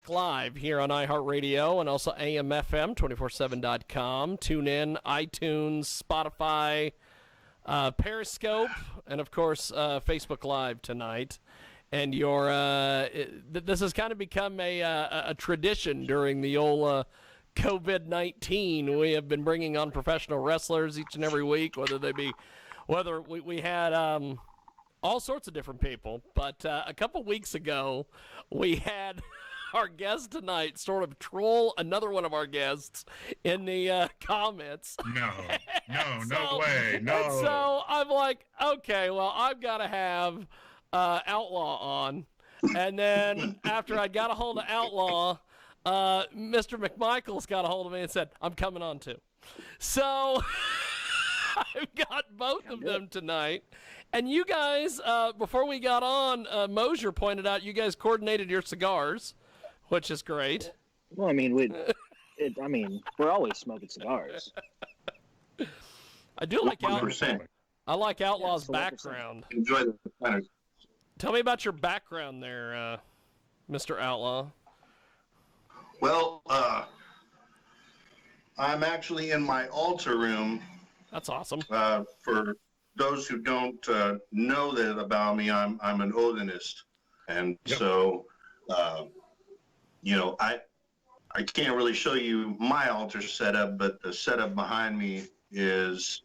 Facebook Live here on iHeartRadio and also AMFM247.com. Tune in, iTunes, Spotify, Periscope, and of course Facebook Live tonight. And this has kind of become a tradition during the old COVID-19. We have been bringing on professional wrestlers each and every week, whether we had all sorts of different people. But a couple weeks ago, we had our guest tonight sort of troll another one of our guests in the comments. No way. No. And so I'm like, okay, well, I've got to have Outlaw on. And then after I got a hold of Outlaw, Mr. McMichaels got a hold of me and said, I'm coming on too. So I've got both of them tonight. And you guys, before we got on, Mosier pointed out you guys coordinated your cigars, which is great. Well, I mean, we're always smoking cigars. I do like Outlaw. I like Outlaw's background. Enjoy the Tell me about your background there, Mr. Outlaw. Well, I'm actually in my altar room. That's awesome. For those who don't know that about me, I'm an Odinist, and so I can't really show you my altar setup, but the setup behind me is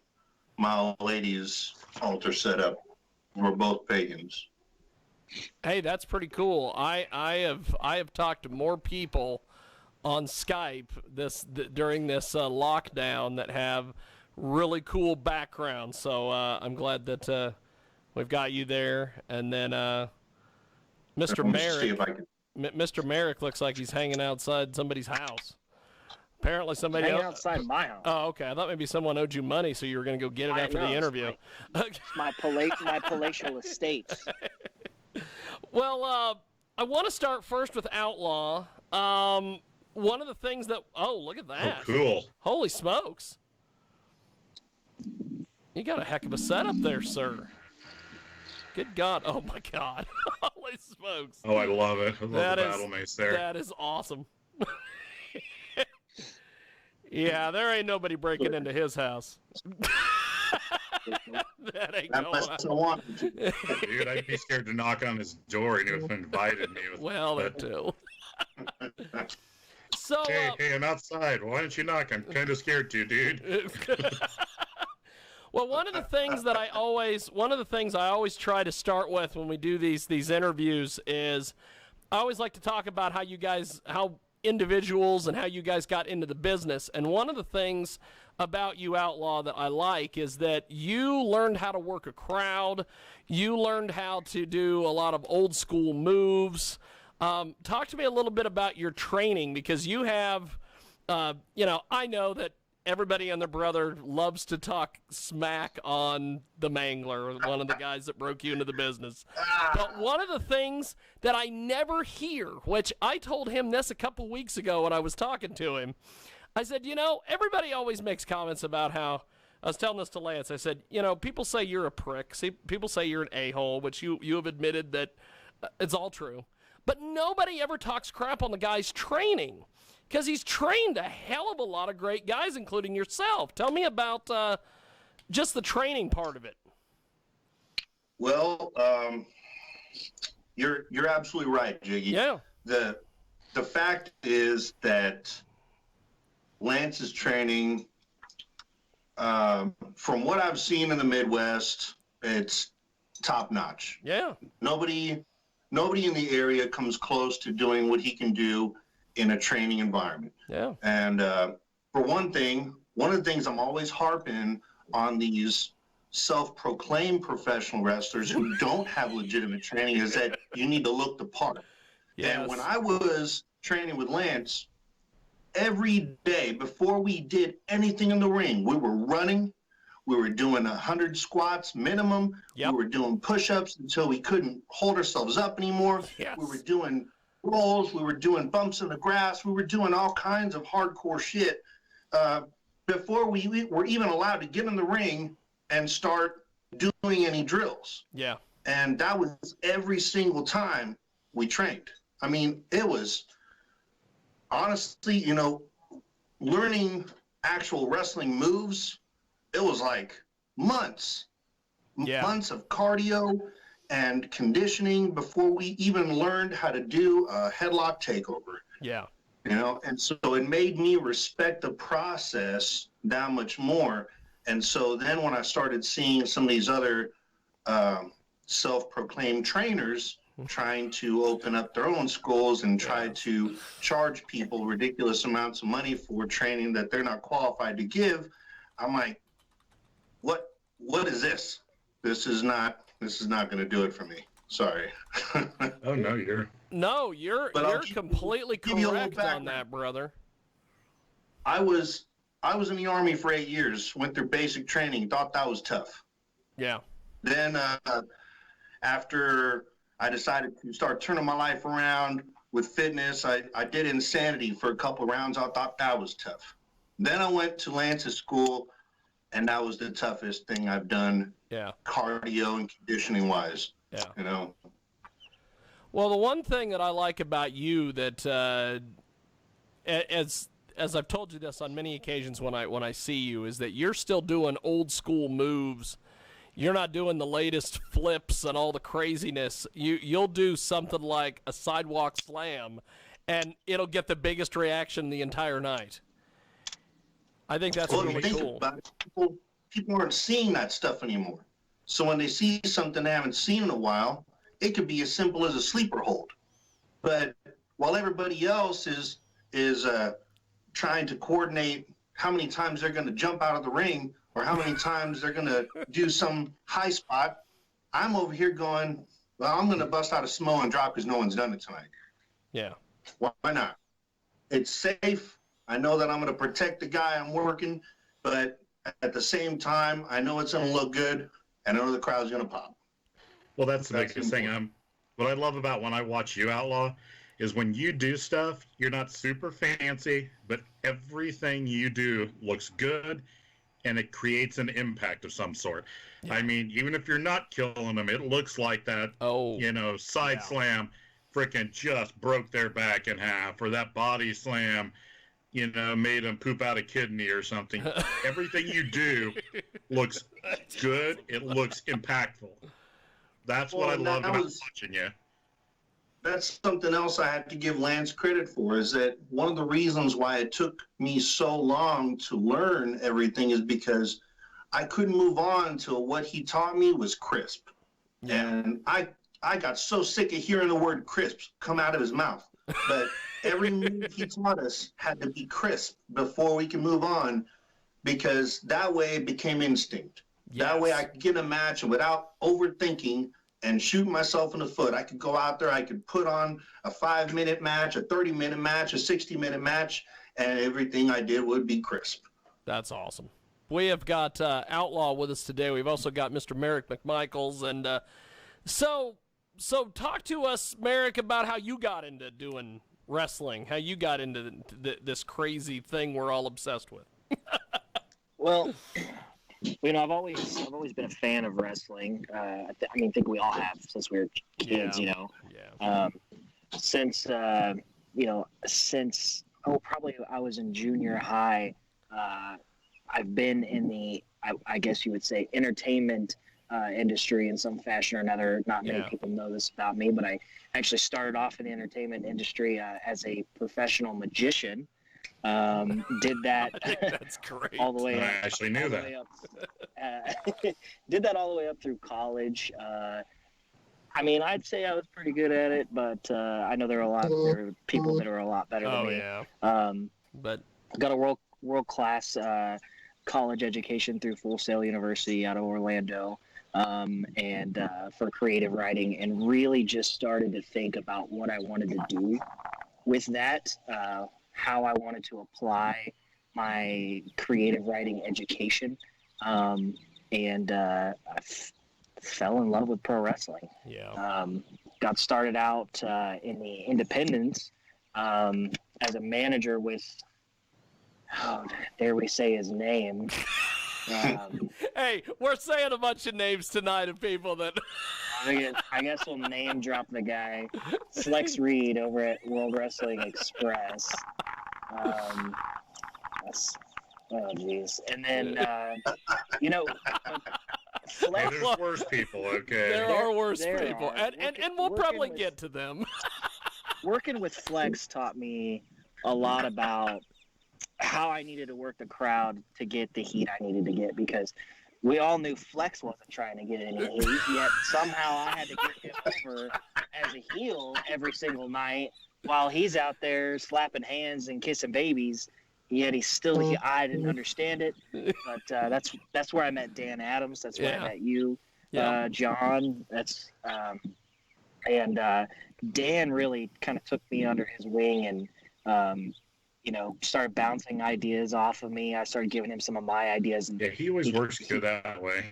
my lady's altar setup. We're both pagans. Hey, that's pretty cool. I have talked to more people on Skype during this lockdown that have really cool backgrounds. So I'm glad that we've got you there. And then Mr. Merrick. Mr. Merrick looks like he's hanging outside somebody's house. Apparently somebody outside my house. Oh, okay. I thought maybe someone owed you money, so you were going to go get it after the interview. My palatial estate. Well, I want to start first with Outlaw. One of the things that... Oh, look at that. Oh, cool. Holy smokes. You got a heck of a setup there, sir. Good God. Oh, my God. Holy smokes. Oh, I love it. I love the battle mace there. That is awesome. Yeah, there ain't nobody breaking into his house. That ain't going on. Dude, I'd be scared to knock on his door and if invited me. Well, that too. So, hey, I'm outside. Why don't you knock? I'm kind of scared to, dude. Well, one of the things I always try to start with when we do these interviews is I always like to talk about how individuals and how you guys got into the business. And one of the things about you, Outlaw, that I like is that you learned how to work a crowd. You learned how to do a lot of old school moves. Talk to me a little bit about your training, because you have, I know that everybody and their brother loves to talk smack on the Mangler, one of the guys that broke you into the business. But one of the things that I never hear, which I told him this a couple weeks ago when I was talking to him, I said, everybody always makes comments about how, I was telling this to Lance, I said, people say you're a prick. See, people say you're an a-hole, which you have admitted that it's all true. But nobody ever talks crap on the guy's training, because he's trained a hell of a lot of great guys, including yourself. Tell me about just the training part of it. Well, you're absolutely right, Jiggy. Yeah. The fact is that Lance's training, from what I've seen in the Midwest, it's top notch. Yeah. Nobody in the area comes close to doing what he can do in a training environment. Yeah. And for one of the things I'm always harping on these self-proclaimed professional wrestlers who don't have legitimate training is that you need to look the part. Yes. And when I was training with Lance, every day before we did anything in the ring, we were running. We were doing 100 squats minimum. Yep. We were doing push-ups until we couldn't hold ourselves up anymore. Yes. We were doing rolls. We were doing bumps in the grass. We were doing all kinds of hardcore shit before we were even allowed to get in the ring and start doing any drills. Yeah. And that was every single time we trained. I mean, it was honestly, you know, learning actual wrestling moves, it was like months, Yeah. months of cardio and conditioning before we even learned how to do a headlock takeover. Yeah. You know, and so it made me respect the process that much more. And so then when I started seeing some of these other self-proclaimed trainers trying to open up their own schools and try to charge people ridiculous amounts of money for training that they're not qualified to give, I'm like, what is this? This is not going to do it for me. Sorry. Oh no, you're No, you're completely give you a little correct on background. that, brother. I was in the Army for 8 years, went through basic training, thought that was tough. Yeah. Then after I decided to start turning my life around with fitness, I did Insanity for a couple rounds. I thought that was tough. Then I went to Lance's school, and that was the toughest thing I've done, Yeah. cardio and conditioning wise. Yeah. You know. Well, the one thing that I like about you that, as I've told you this on many occasions when I see you, is that you're still doing old school moves. You're not doing the latest flips and all the craziness. You'll do something like a sidewalk slam, and it'll get the biggest reaction the entire night. I think that's really cool. About it, people aren't seeing that stuff anymore. So when they see something they haven't seen in a while, it could be as simple as a sleeper hold. But while everybody else is trying to coordinate how many times they're going to jump out of the ring or how many times they're going to do some high spot, I'm over here going, well, I'm going to bust out a Samoan and drop because no one's done it tonight. Yeah. Why not? It's safe. I know that I'm going to protect the guy I'm working, but at the same time, I know it's going to look good, and I know the crowd's going to pop. Well, that's the biggest thing. What I love about when I watch you, Outlaw, is when you do stuff, you're not super fancy, but everything you do looks good, and it creates an impact of some sort. Yeah. I mean, even if you're not killing them, it looks like that, side slam freaking just broke their back in half, or that body slam, made them poop out a kidney or something. Everything you do looks good. It looks impactful. That's what I love about watching you. That's something else I had to give Lance credit for, is that one of the reasons why it took me so long to learn everything is because I couldn't move on till what he taught me was crisp. Yeah. And I got so sick of hearing the word crisp come out of his mouth. But every move he taught us had to be crisp before we can move on, because that way it became instinct. Yes. That way I could get in a match and without overthinking and shoot myself in the foot, I could go out there, I could put on a 5-minute match, a 30-minute match, a 60-minute match, and everything I did would be crisp. That's awesome. We have got Outlaw with us today. We've also got Mr. Merrick McMichaels. And so talk to us, Merrick, about how you got into doing wrestling, how you got into this crazy thing we're all obsessed with. Well, I've always been a fan of wrestling. I think we all have since we were kids. Yeah. Since probably I was in junior high. I've been in the I guess you would say entertainment industry in some fashion or another. Not many people know this about me, but I actually started off in the entertainment industry as a professional magician. Did that that's great. all the way up. I actually knew that. Did that all the way up through college. I'd say I was pretty good at it, but I know there are people that are a lot better than me. But got a world class college education through Full Sail University out of Orlando, and for creative writing, and really just started to think about what I wanted to do with that. How I wanted to apply my creative writing education, and I fell in love with pro wrestling. Yeah. Got started out in the independents as a manager with, dare we say his name? Hey, we're saying a bunch of names tonight of people that. I guess we'll name drop the guy, Flex Reed over at World Wrestling Express. Oh jeez. And then Flex. Hey, there's worse people, okay? There are worse there people, are. and we'll probably get to them. Working with Flex taught me a lot about how I needed to work the crowd to get the heat I needed to get, because we all knew Flex wasn't trying to get any heat, yet somehow I had to get him over as a heel every single night while he's out there slapping hands and kissing babies. Yet I didn't understand it, but that's where I met Dan Adams. That's where I met you, John. And Dan really kind of took me under his wing and started bouncing ideas off of me. I started giving him some of my ideas. And Yeah, he always works good that way.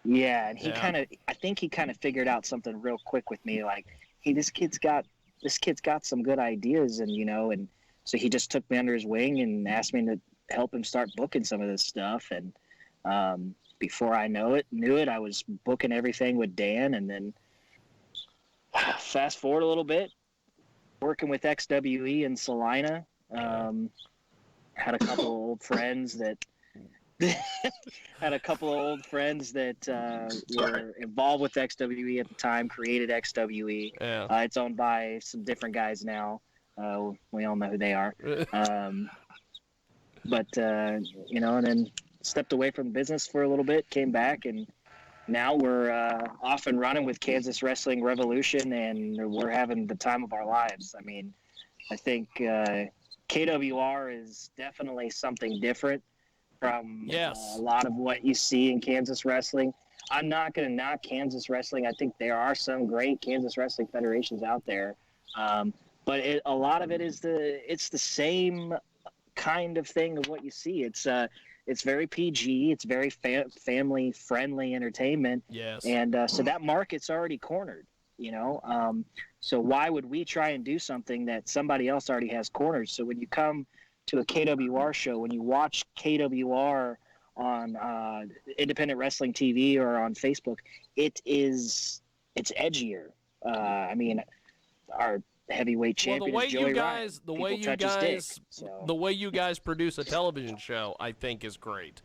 Yeah, and I think he kind of figured out something real quick with me. Like, hey, this kid's got some good ideas, and so he just took me under his wing and asked me to help him start booking some of this stuff. And before I knew it, I was booking everything with Dan. And then fast forward a little bit, working with XWE in Salina. Had a couple of old friends that were involved with XWE at the time, created XWE. Yeah. It's owned by some different guys now. We all know who they are. And then stepped away from the business for a little bit, came back, and now we're off and running with Kansas Wrestling Revolution, and we're having the time of our lives. I mean, I think KWR is definitely something different from a lot of what you see in Kansas wrestling. I'm not going to knock Kansas wrestling. I think there are some great Kansas wrestling federations out there. But a lot of it is the same kind of thing of what you see. It's very PG. It's very family friendly entertainment. Yes. And so that market's already cornered, so why would we try and do something that somebody else already has cornered? So when you come to a KWR show, when you watch KWR on Independent Wrestling TV or on Facebook, it's edgier. I mean, our heavyweight champion is Joey Ryan. The way you guys produce a television show, I think, is great.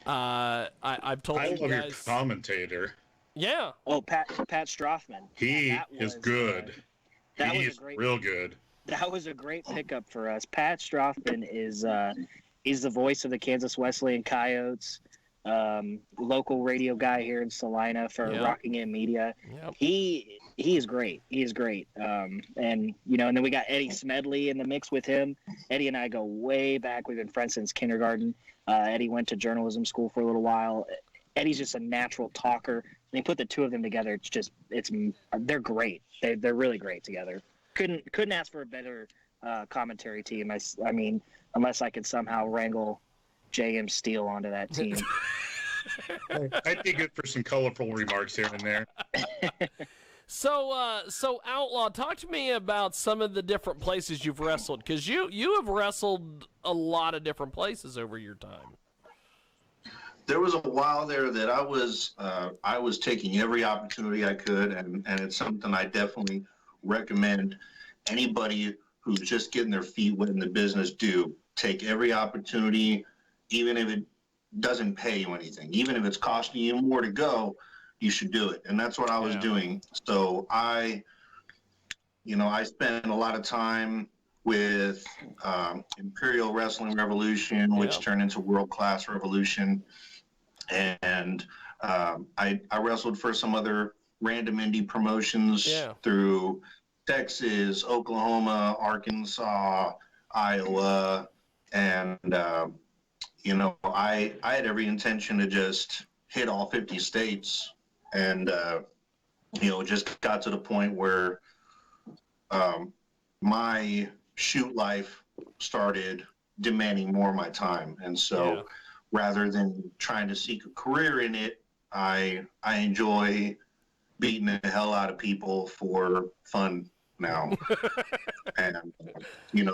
I've told you guys. I love your commentator. Yeah. Oh, Pat Strothman. He is good. He's real good. That was a great pickup for us. Pat Strothman he's the voice of the Kansas Wesleyan Coyotes, local radio guy here in Salina for Rocking In Media. Yep. He is great. He is great. And then we got Eddie Smedley in the mix with him. Eddie and I go way back. We've been friends since kindergarten. Eddie went to journalism school for a little while. Eddie's just a natural talker. And you put the two of them together, they're great. They're really great together. Couldn't ask for a better commentary team. I mean, unless I could somehow wrangle J.M. Steele onto that team. I'd be good for some colorful remarks here and there. So Outlaw, talk to me about some of the different places you've wrestled, because you have wrestled a lot of different places over your time. There was a while there that I was taking every opportunity I could, and it's something I definitely recommend anybody who's just getting their feet wet in the business do. Take every opportunity, even if it doesn't pay you anything, even if it's costing you more to go, you should do it. And that's what I was doing. So I spent a lot of time with Imperial Wrestling Revolution, which turned into World Class Revolution. And I wrestled for some other random indie promotions through Texas, Oklahoma, Arkansas, Iowa. And, I had every intention to just hit all 50 states. And, just got to the point where my shoot life started demanding more of my time. And so rather than trying to seek a career in it, I enjoy beating the hell out of people for fun now. And,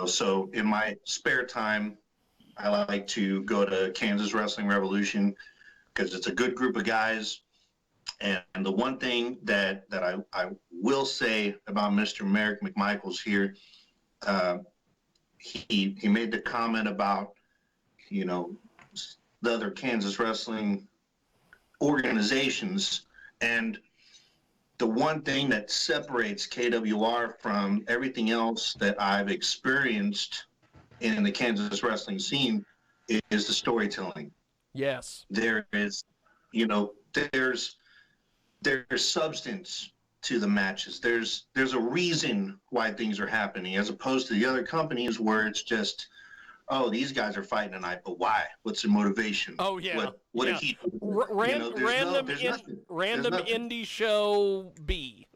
so in my spare time, I like to go to Kansas Wrestling Revolution because it's a good group of guys. And the one thing that I will say about Mr. Merrick McMichaels here, he made the comment about, you know, the other Kansas wrestling organizations. And the one thing that separates KWR from everything else that I've experienced in the Kansas wrestling scene is the storytelling. Yes. There is, you know, there's substance to the matches. There's a reason why things are happening, as opposed to the other companies where it's just, oh, these guys are fighting tonight, but why? What's their motivation? Oh yeah. What yeah. did he do? Random There's nothing. indie show B.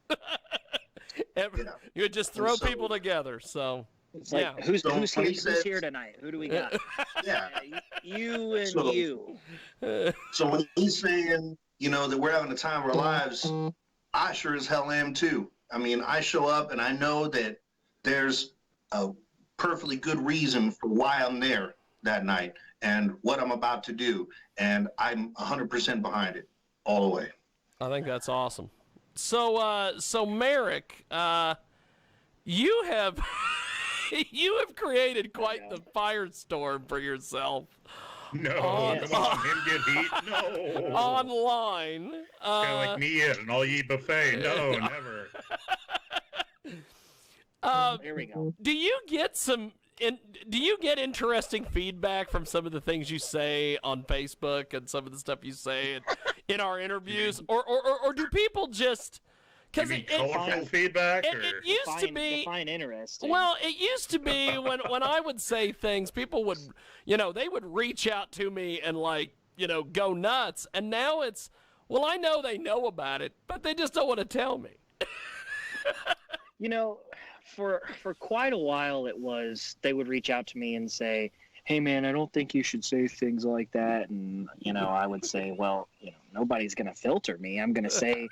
You would just throw people together. So It's like, yeah. who's here tonight? Who do we got? Yeah. You and So- you. So when he's saying, you know, that we're having the time of our lives, I sure as hell am too. I mean, I show up and I know that there's a perfectly good reason for why I'm there that night and what I'm about to do. And I'm 100% behind it all the way. I think that's awesome. So Merrick, you have you have created quite the firestorm for yourself. No, Oh, come on, him get heat? No. Online. Kind of like me at an all-you buffet. No, never. There we go. Do you get interesting feedback from some of the things you say on Facebook and some of the stuff you say in our interviews, or do people just? You mean colorful feedback? It used to be define interesting. Well, it used to be when I would say things, people would, they would reach out to me and go nuts. And now it's, well, I know they know about it, but they just don't want to tell me. For quite a while it was, they would reach out to me and say, hey man, I don't think you should say things like that. And, I would say, well, nobody's going to filter me. I'm going to say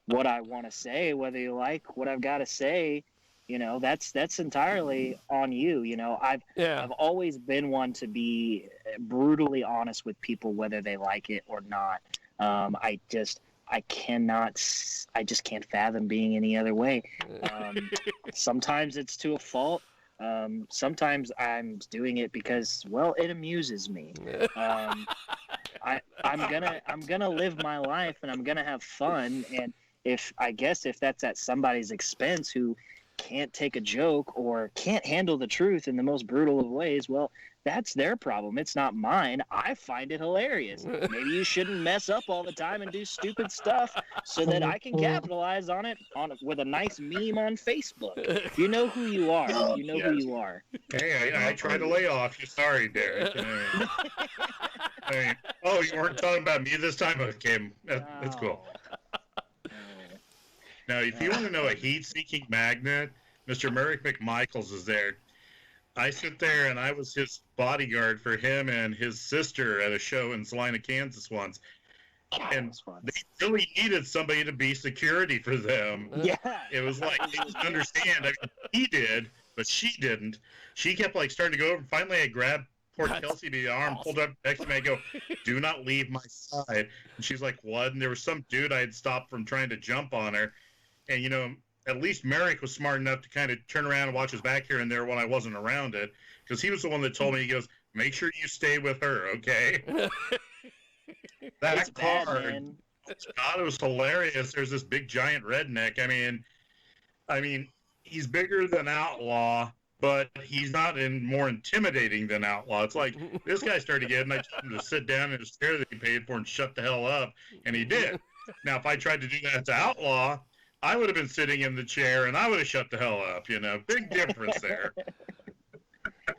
what I want to say, whether you like what I've got to say. That's entirely on you. I've always been one to be brutally honest with people, whether they like it or not. I just can't fathom being any other way. Sometimes it's to a fault. Sometimes I'm doing it because, well, it amuses me. I'm gonna live my life and I'm gonna have fun. And if that's at somebody's expense who can't take a joke or can't handle the truth in the most brutal of ways, well, that's their problem. It's not mine. I find it hilarious. Maybe you shouldn't mess up all the time and do stupid stuff so that I can capitalize on it with a nice meme on Facebook. You know who you are. You know who you are. Hey, I tried to lay off you. Sorry, Derek. You weren't talking about me this time? Okay, that's cool. Now, if you want to know a heat-seeking magnet, Mr. Merrick McMichaels is there. I sit there, and I was his bodyguard for him and his sister at a show in Salina, Kansas once. And they really needed somebody to be security for them. Yeah. It was like, they didn't understand. I mean, he did, but she didn't. She kept, starting to go over. Finally, I grabbed poor Kelsey by the arm, pulled up next to me, I go, do not leave my side. And she's like, what? And there was some dude I had stopped from trying to jump on her. And, at least Merrick was smart enough to kind of turn around and watch his back here and there when I wasn't around it. Because he was the one that told me, he goes, make sure you stay with her, okay? That car, God, it was hilarious. There's this big giant redneck. I mean, he's bigger than Outlaw, but he's not more intimidating than Outlaw. It's like, this guy started getting, I told him to sit down in his chair that he paid for and shut the hell up, and he did. Now, if I tried to do that to Outlaw, I would have been sitting in the chair and I would have shut the hell up, Big difference there.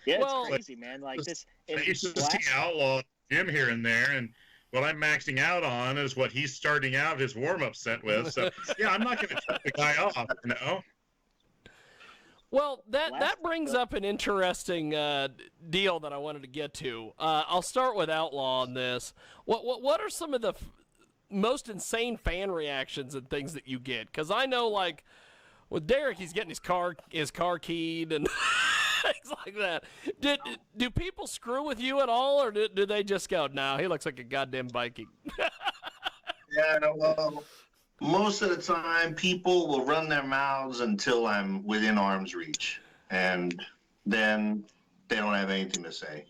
Yeah, it's crazy, man. Like this. I used to see Outlaw Jim here and there, and what I'm maxing out on is what he's starting out his warm-up set with. So, yeah, I'm not going to cut the guy off, Well, that brings up an interesting deal that I wanted to get to. I'll start with Outlaw on this. What are some of the most insane fan reactions and things that you get? Because I know, with Derek, he's getting his car keyed and things like that. Do people screw with you at all, or do they just go, no, he looks like a goddamn Viking? Yeah, well, most of the time, people will run their mouths until I'm within arm's reach, and then they don't have anything to say.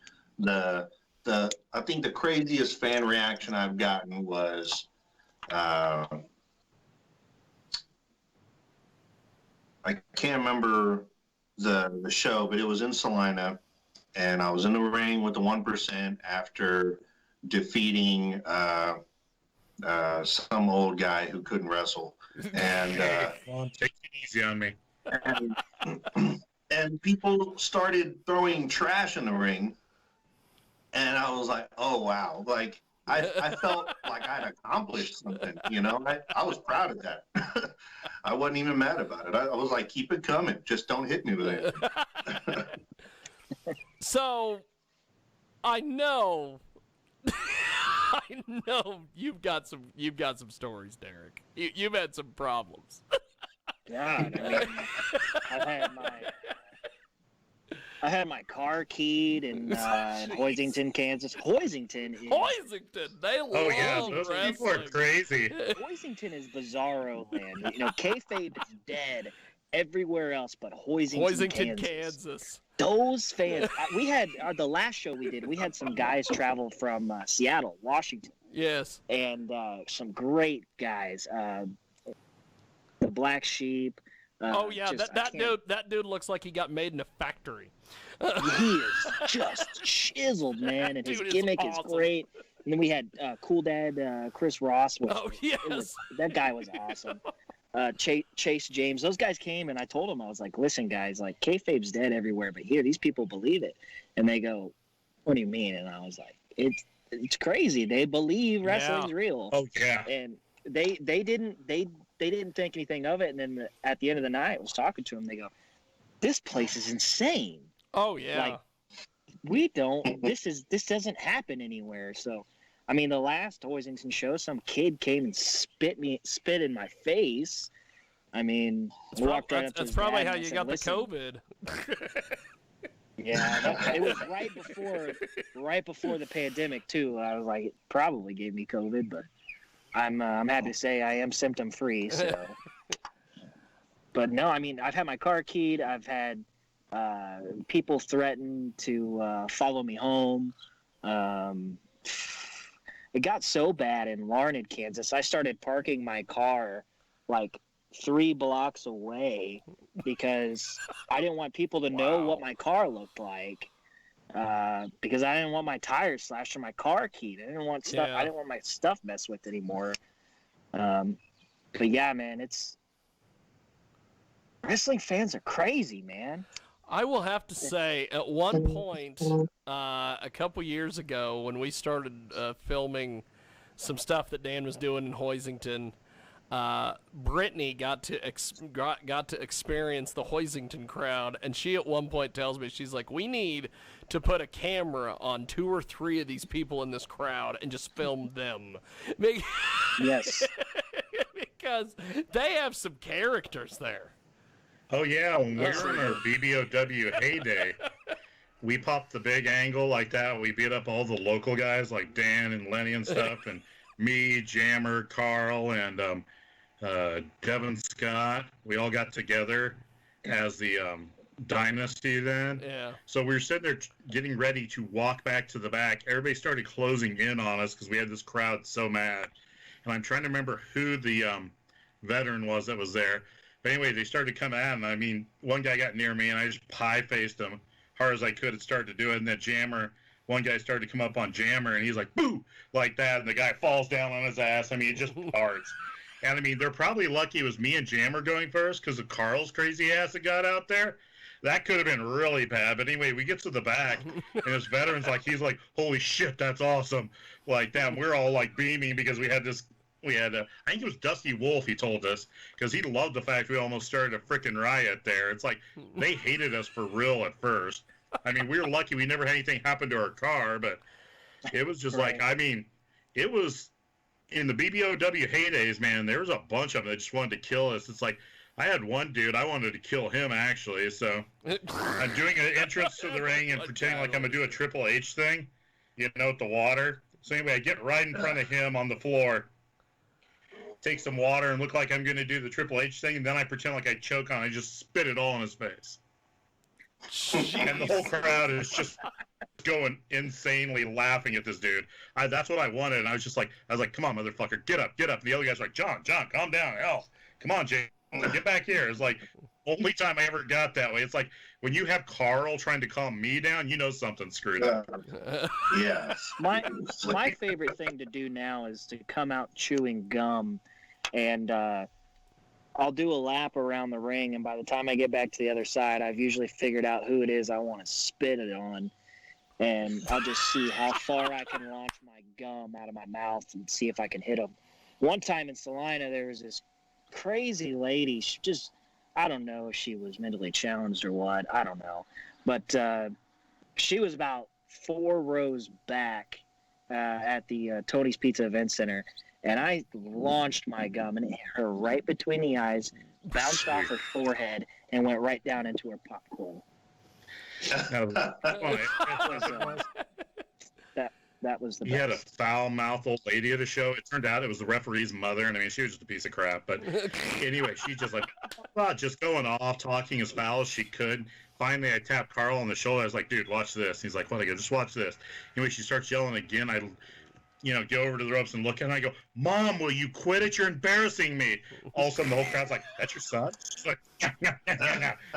I think the craziest fan reaction I've gotten was, I can't remember the show, but it was in Salina, and I was in the ring with the 1% after defeating some old guy who couldn't wrestle, and Take it easy on me. and people started throwing trash in the ring, and I was like, oh wow, like I felt like I'd accomplished something, you know. I was proud of that. I wasn't even mad about it. I was like, keep it coming, just don't hit me with anything. So, I know, I know you've got some stories, Derek. You've had some problems. God, I mean, I had my car keyed in Hoisington, Kansas. Hoisington, they love Oh yeah, those wrestling. people are crazy. Hoisington is bizarro land. You know, kayfabe is dead everywhere else but Hoisington, Kansas. Those fans. We had the last show we did. We had some guys travel from Seattle, Washington. Yes. And some great guys. The Black Sheep. Oh yeah, that dude looks like he got made in a factory. He is just chiseled, man, and his gimmick is great. And then we had Cool Dad Chris Ross. That guy was awesome. Chase James. Those guys came, and I told them, I was like, listen, guys, like kayfabe's dead everywhere, but here, these people believe it. And they go, what do you mean? And I was like, it's crazy. They believe wrestling's real. Oh yeah. And they didn't think anything of it. And then at the end of the night, I was talking to them. They go, this place is insane. Oh yeah. Like, this doesn't happen anywhere. So, I mean, the last Hoisington show, some kid came and spit in my face. I mean, that's probably how you got the COVID. Yeah, it was right before the pandemic too. I was like, it probably gave me COVID, but I'm happy to say I am symptom free. So, but no, I mean, I've had my car keyed. I've had people threaten to follow me home. It got so bad in Larned, Kansas. I started parking my car like 3 blocks away because I didn't want people to know what my car looked like. Because I didn't want my tires slashed or my car keyed. I didn't want stuff. I didn't want my stuff messed with anymore. But yeah, man, wrestling fans are crazy, man. I will have to say, at one point, a couple years ago, when we started filming some stuff that Dan was doing in Hoisington, Brittany got to experience the Hoisington crowd, and she at one point tells me, she's like, we need to put a camera on 2 or 3 of these people in this crowd and just film them. Yes. Because they have some characters there. Oh yeah, when we were in our BBOW heyday, we popped the big angle like that. We beat up all the local guys like Dan and Lenny and stuff, and me, Jammer, Carl, and Devin Scott. We all got together as the Dynasty then. Yeah. So we were sitting there getting ready to walk back to the back. Everybody started closing in on us because we had this crowd so mad. And I'm trying to remember who the veteran was that was there. But anyway, they started coming at him. I mean, one guy got near me, and I just pie-faced him hard as I could and started to do it. And then one guy started to come up on Jammer, and he's like, boo, like that. And the guy falls down on his ass. I mean, it just parts. And I mean, they're probably lucky it was me and Jammer going first because of Carl's crazy ass that got out there. That could have been really bad. But anyway, we get to the back, and this veteran's like, he's like, holy shit, that's awesome. Like that. We're all like beaming because we had, I think it was Dusty Wolf, he told us, because he loved the fact we almost started a freaking riot there. It's like, they hated us for real at first. I mean, we were lucky we never had anything happen to our car, but it was just like, I mean, it was, in the BBOW heydays, man, there was a bunch of them that just wanted to kill us. It's like, I had one dude, I wanted to kill him, actually, so I'm doing an entrance to the ring and pretending like I'm going to do a Triple H thing, with the water. So anyway, I get right in front of him on the floor. take some water and look like I'm going to do the Triple H thing, and then I pretend like I choke on it. I just spit it all in his face. And the whole crowd is just going insanely laughing at this dude. That's what I wanted, and I was like, come on, motherfucker, get up. And the other guys were like, John, calm down. Hell, come on, Jay, get back here. It's like, only time I ever got that way. It's like, when you have Carl trying to calm me down, you know something screwed up. Yes. My favorite thing to do now is to come out chewing gum, and I'll do a lap around the ring, and by the time I get back to the other side, I've usually figured out who it is I want to spit it on, and I'll just see how far I can launch my gum out of my mouth and see if I can hit them. One time in Salina, there was this crazy lady. She just, I don't know if she was mentally challenged or what. I don't know. But she was about 4 rows back at the Tony's Pizza Event Center. And I launched my gum and it hit her right between the eyes, bounced off her forehead, and went right down into her popcorn. That was the best. He had a foul-mouthed old lady at a show. It turned out it was the referee's mother, and I mean, she was just a piece of crap. But anyway, she just just going off, talking as foul as she could. Finally, I tapped Carl on the shoulder. I was like, dude, watch this. He's like, what? I go, just watch this. Anyway, she starts yelling again. I go over to the ropes and look, and I go, Mom, will you quit it? You're embarrassing me. All of a sudden, the whole crowd's like, that's your son? She's like,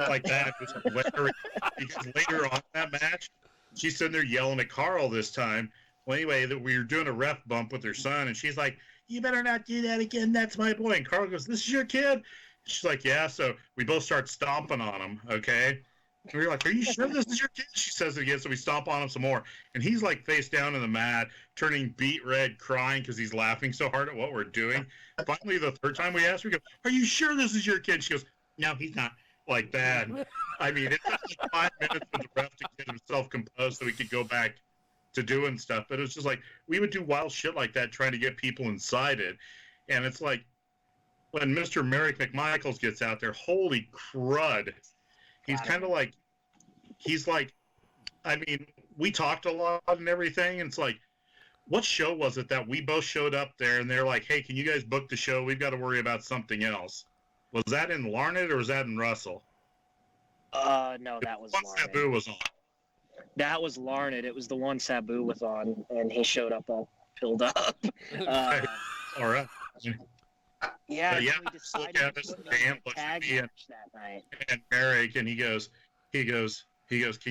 like that. It was hilarious. Because later on in that match, she's sitting there yelling at Carl this time. Well, anyway, we were doing a ref bump with her son, and she's like, you better not do that again. That's my boy. And Carl goes, this is your kid? She's like, yeah. So we both start stomping on him, okay? And we were like, are you sure this is your kid? She says it again, so we stomp on him some more. And he's like face down in the mat, turning beet red, crying because he's laughing so hard at what we're doing. Finally, the third time we asked her, we go, are you sure this is your kid? She goes, no, he's not. Like that. I mean, it took like 5 minutes for the ref to get himself composed so we could go back to doing stuff. But it was just like, we would do wild shit like that trying to get people inside it. And it's like, when Mr. Merrick McMichaels gets out there, holy crud. He's kind of like, I mean, we talked a lot and everything. And it's like, what show was it that we both showed up there and they're like, hey, can you guys book the show? We've got to worry about something else. Was that in Larned or was that in Russell? No, that was Larned. Sabu was on. That was Larned. It was the one Sabu was on, and he showed up all filled up. All right. Yeah, yeah. we decided Dan to put looks a at tag me match that night. and Merrick, and he goes, can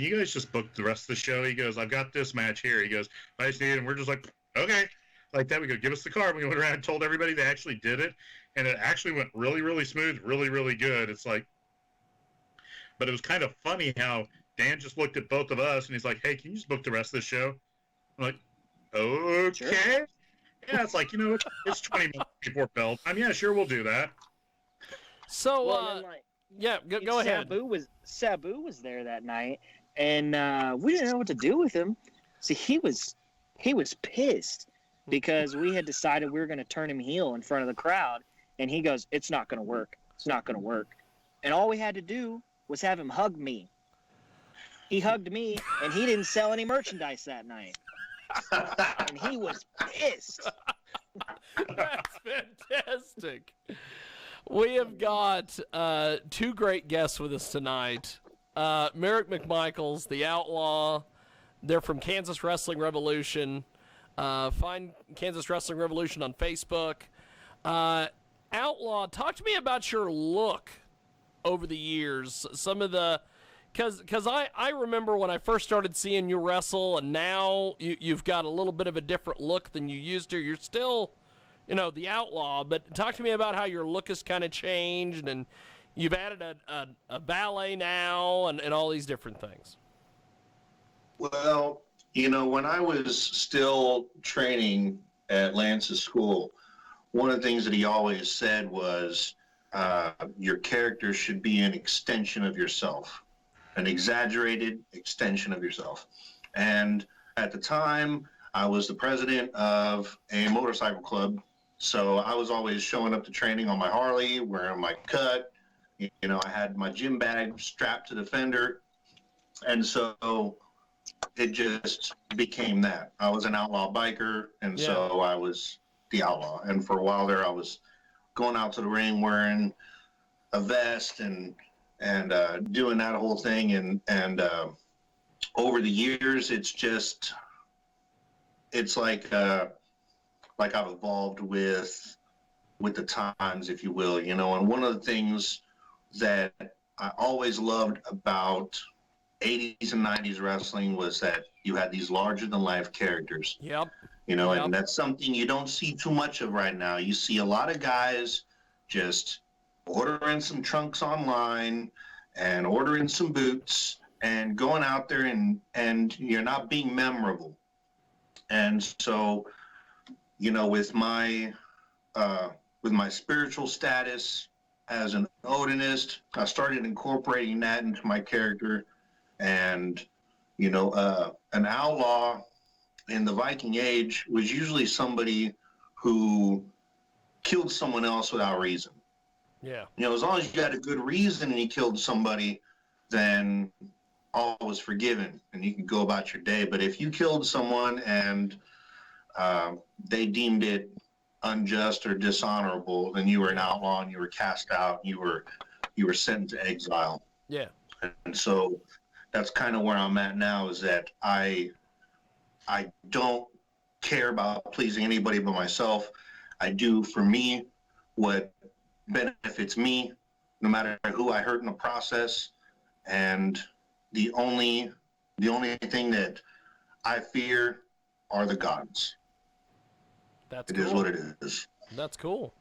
you guys just book the rest of the show? He goes, I've got this match here. He goes, I just need it. And we're just like, okay. Like that, we go, give us the card. We went around and told everybody they actually did it. And it actually went really, really smooth, really, really good. It's like, but it was kind of funny how Dan just looked at both of us and he's like, hey, can you just book the rest of the show? I'm like, okay. Sure. Yeah, it's like, it's 20 minutes before bell time. Yeah, sure, we'll do that. So, yeah, go ahead. Sabu was there that night, and we didn't know what to do with him. See, he was pissed because we had decided we were going to turn him heel in front of the crowd, and he goes, it's not going to work. It's not going to work. And all we had to do was have him hug me. He hugged me, and he didn't sell any merchandise that night. And he was pissed. That's fantastic. We have got 2 great guests with us tonight. Merrick McMichaels, The Outlaw. They're from Kansas Wrestling Revolution. Find Kansas Wrestling Revolution on Facebook. Outlaw, talk to me about your look over the years. Some of the... Because I remember when I first started seeing you wrestle, and now you've got a little bit of a different look than you used to. You're still, the Outlaw, but talk to me about how your look has kind of changed, and you've added a ballet now, and all these different things. Well, when I was still training at Lance's school, one of the things that he always said was your character should be an extension of yourself. An exaggerated extension of yourself. And at the time, I was the president of a motorcycle club. So I was always showing up to training on my Harley, wearing my cut. I had my gym bag strapped to the fender. And so it just became that. I was an outlaw biker, and so I was the Outlaw. And for a while there, I was going out to the ring wearing a vest and doing that whole thing. And over the years, it's like I've evolved with the times, if you will, you know. And one of the things that I always loved about 80s and 90s wrestling was that you had these larger than life characters. Yep. You know, Yep. and that's something you don't see too much of right now. You see a lot of guys just ordering some trunks online and ordering some boots and going out there and you're not being memorable. And so, you know, with my spiritual status as an Odinist, I started incorporating that into my character. And, you know, an outlaw in the Viking Age was usually somebody who killed someone else without reason. Yeah. You know, as long as you had a good reason and you killed somebody, then all was forgiven and you can go about your day. But if you killed someone and they deemed it unjust or dishonorable, then you were an outlaw and you were cast out. You were sent to exile. Yeah. And so that's kind of where I'm at now, is that I don't care about pleasing anybody but myself. I do for me what benefits me, no matter who I hurt in the process. And the only thing that I fear are the gods. That's It cool. is what it is. That's cool.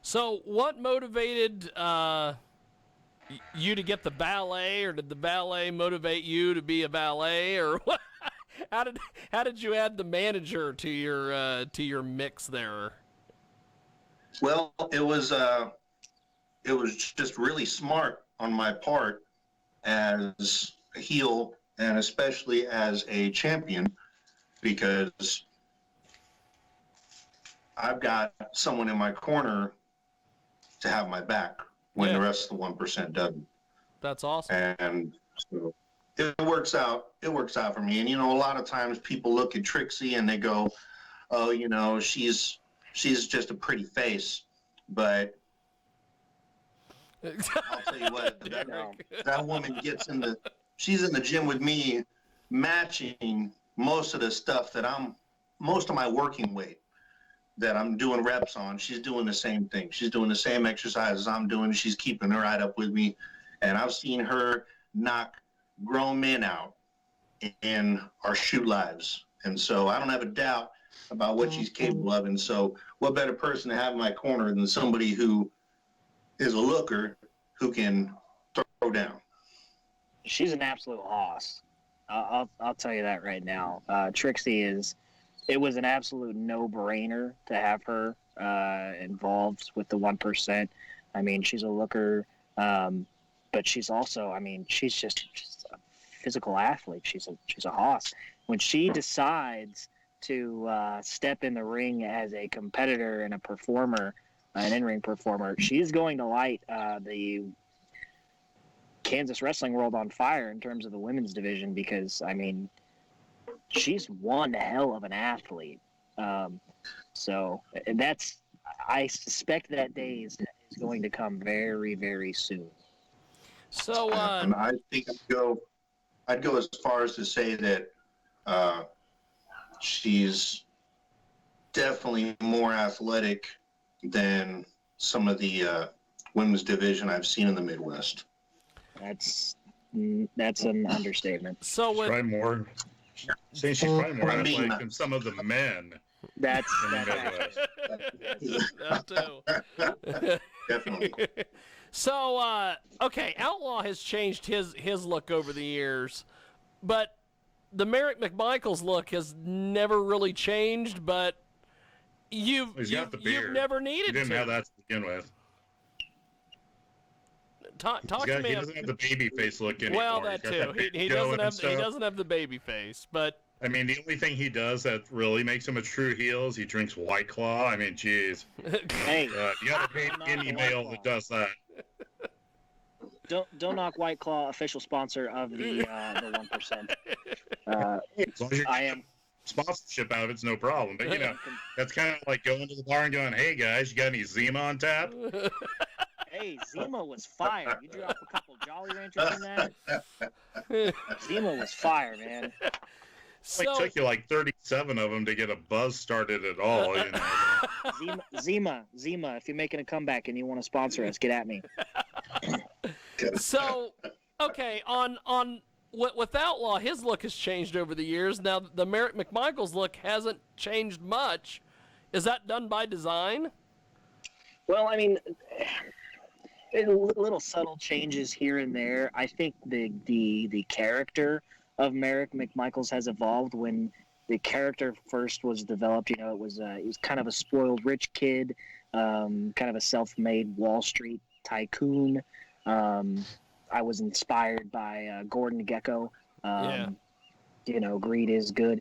So, what motivated you to get the ballet, or did the ballet motivate you to be a valet, or what? How did you add the manager to your mix there? Well, it was just really smart on my part as a heel and especially as a champion, because I've got someone in my corner to have my back when the rest of the 1% doesn't. That's awesome. And so it works out. It works out for me. And, you know, a lot of times people look at Trixie and they go, oh, you know, she's just a pretty face. But I'll tell you what, that woman she's in the gym with me, matching most of the stuff that most of my working weight that I'm doing reps on. She's doing the same thing. She's doing the same exercises I'm doing. She's keeping her right up with me. And I've seen her knock grown men out in our shoot lives. And so I don't have a doubt about what she's capable of. And so what better person to have in my corner than somebody who is a looker who can throw down. She's an absolute hoss. I'll tell you that right now. Trixie it was an absolute no-brainer to have her involved with the 1%. I mean, she's a looker, but she's also, I mean, she's just a physical athlete. She's a hoss. When she decides to step in the ring as a competitor and a performer, an in-ring performer, she's going to light the Kansas wrestling world on fire in terms of the women's division, because, I mean, she's one hell of an athlete. So I suspect that day is going to come very, very soon. So, and I think I'd go as far as to say that she's definitely more athletic than some of the women's division I've seen in the Midwest. That's an understatement. So she's probably more athletic than some of the men. That's in the Midwest. that too. Definitely. So, okay, Outlaw has changed his look over the years, but the Merrick McMichaels look has never really changed. But you've never needed to. He didn't have that to begin with. Talk to me. He doesn't have the baby face look anymore. Well, that too. He doesn't have the baby face, but I mean, the only thing he does that really makes him a true heel is he drinks White Claw. I mean, jeez. Hey, you gotta pay any male that does that. Don't knock White Claw, official sponsor of the 1%. As long as you're sponsorship out of it's no problem. But, that's kind of like going to the bar and going, hey, guys, you got any Zima on tap? Hey, Zima was fire. You drop a couple Jolly Ranchers in that. Zima was fire, man. It took you like 37 of them to get a buzz started at all. Zima, if you're making a comeback and you want to sponsor us, get at me. So, okay, on with Outlaw, his look has changed over the years. Now, the Merrick McMichaels look hasn't changed much. Is that done by design? Well, I mean, little subtle changes here and there. I think the character of Merrick McMichaels has evolved. When the character first was developed, he was kind of a spoiled rich kid, kind of a self-made Wall Street tycoon. I was inspired by Gordon Gekko. Greed is good.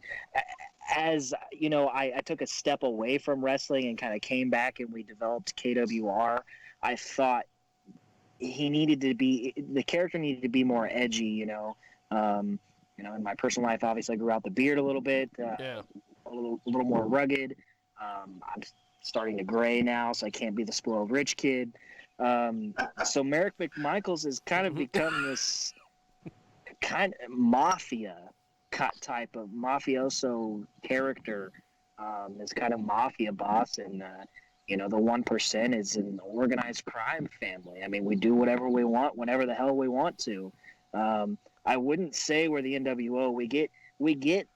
As I took a step away from wrestling and kind of came back, and we developed KWR. I thought the character needed to be more edgy. In my personal life, obviously, I grew out the beard a little bit, a little more rugged. I'm starting to gray now, so I can't be the spoiled rich kid. So Merrick McMichaels has kind of become this kind of mafia type of mafioso character, this kind of mafia boss, and the 1% is an organized crime family. I mean, we do whatever we want, whenever the hell we want to. I wouldn't say we're the NWO. We get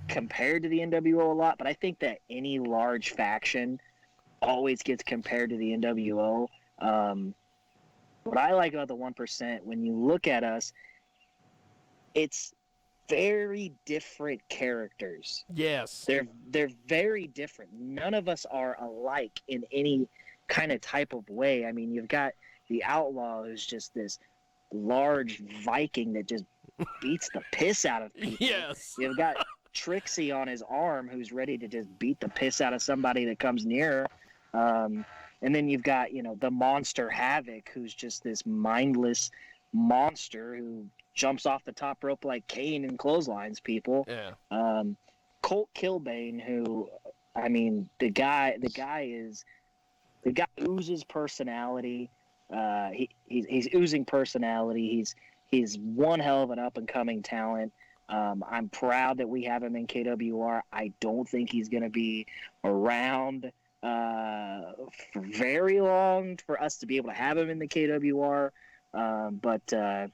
compared to the NWO a lot, but I think that any large faction always gets compared to the NWO. What I like about the 1%, when you look at us, it's very different characters. Yes. They're very different. None of us are alike in any kind of type of way. I mean, you've got the Outlaw, who's just this large Viking that just beats the piss out of people. Yes. You've got Trixie on his arm, who's ready to just beat the piss out of somebody that comes near her. And then you've got, the monster Havoc, who's just this mindless monster who jumps off the top rope like Kane and clotheslines people. Yeah. Colt Kilbane, who, I mean, the guy oozes personality. He's oozing personality. He's one hell of an up and coming talent. I'm proud that we have him in KWR. I don't think he's going to be around for very long for us to be able to have him in the KWR. But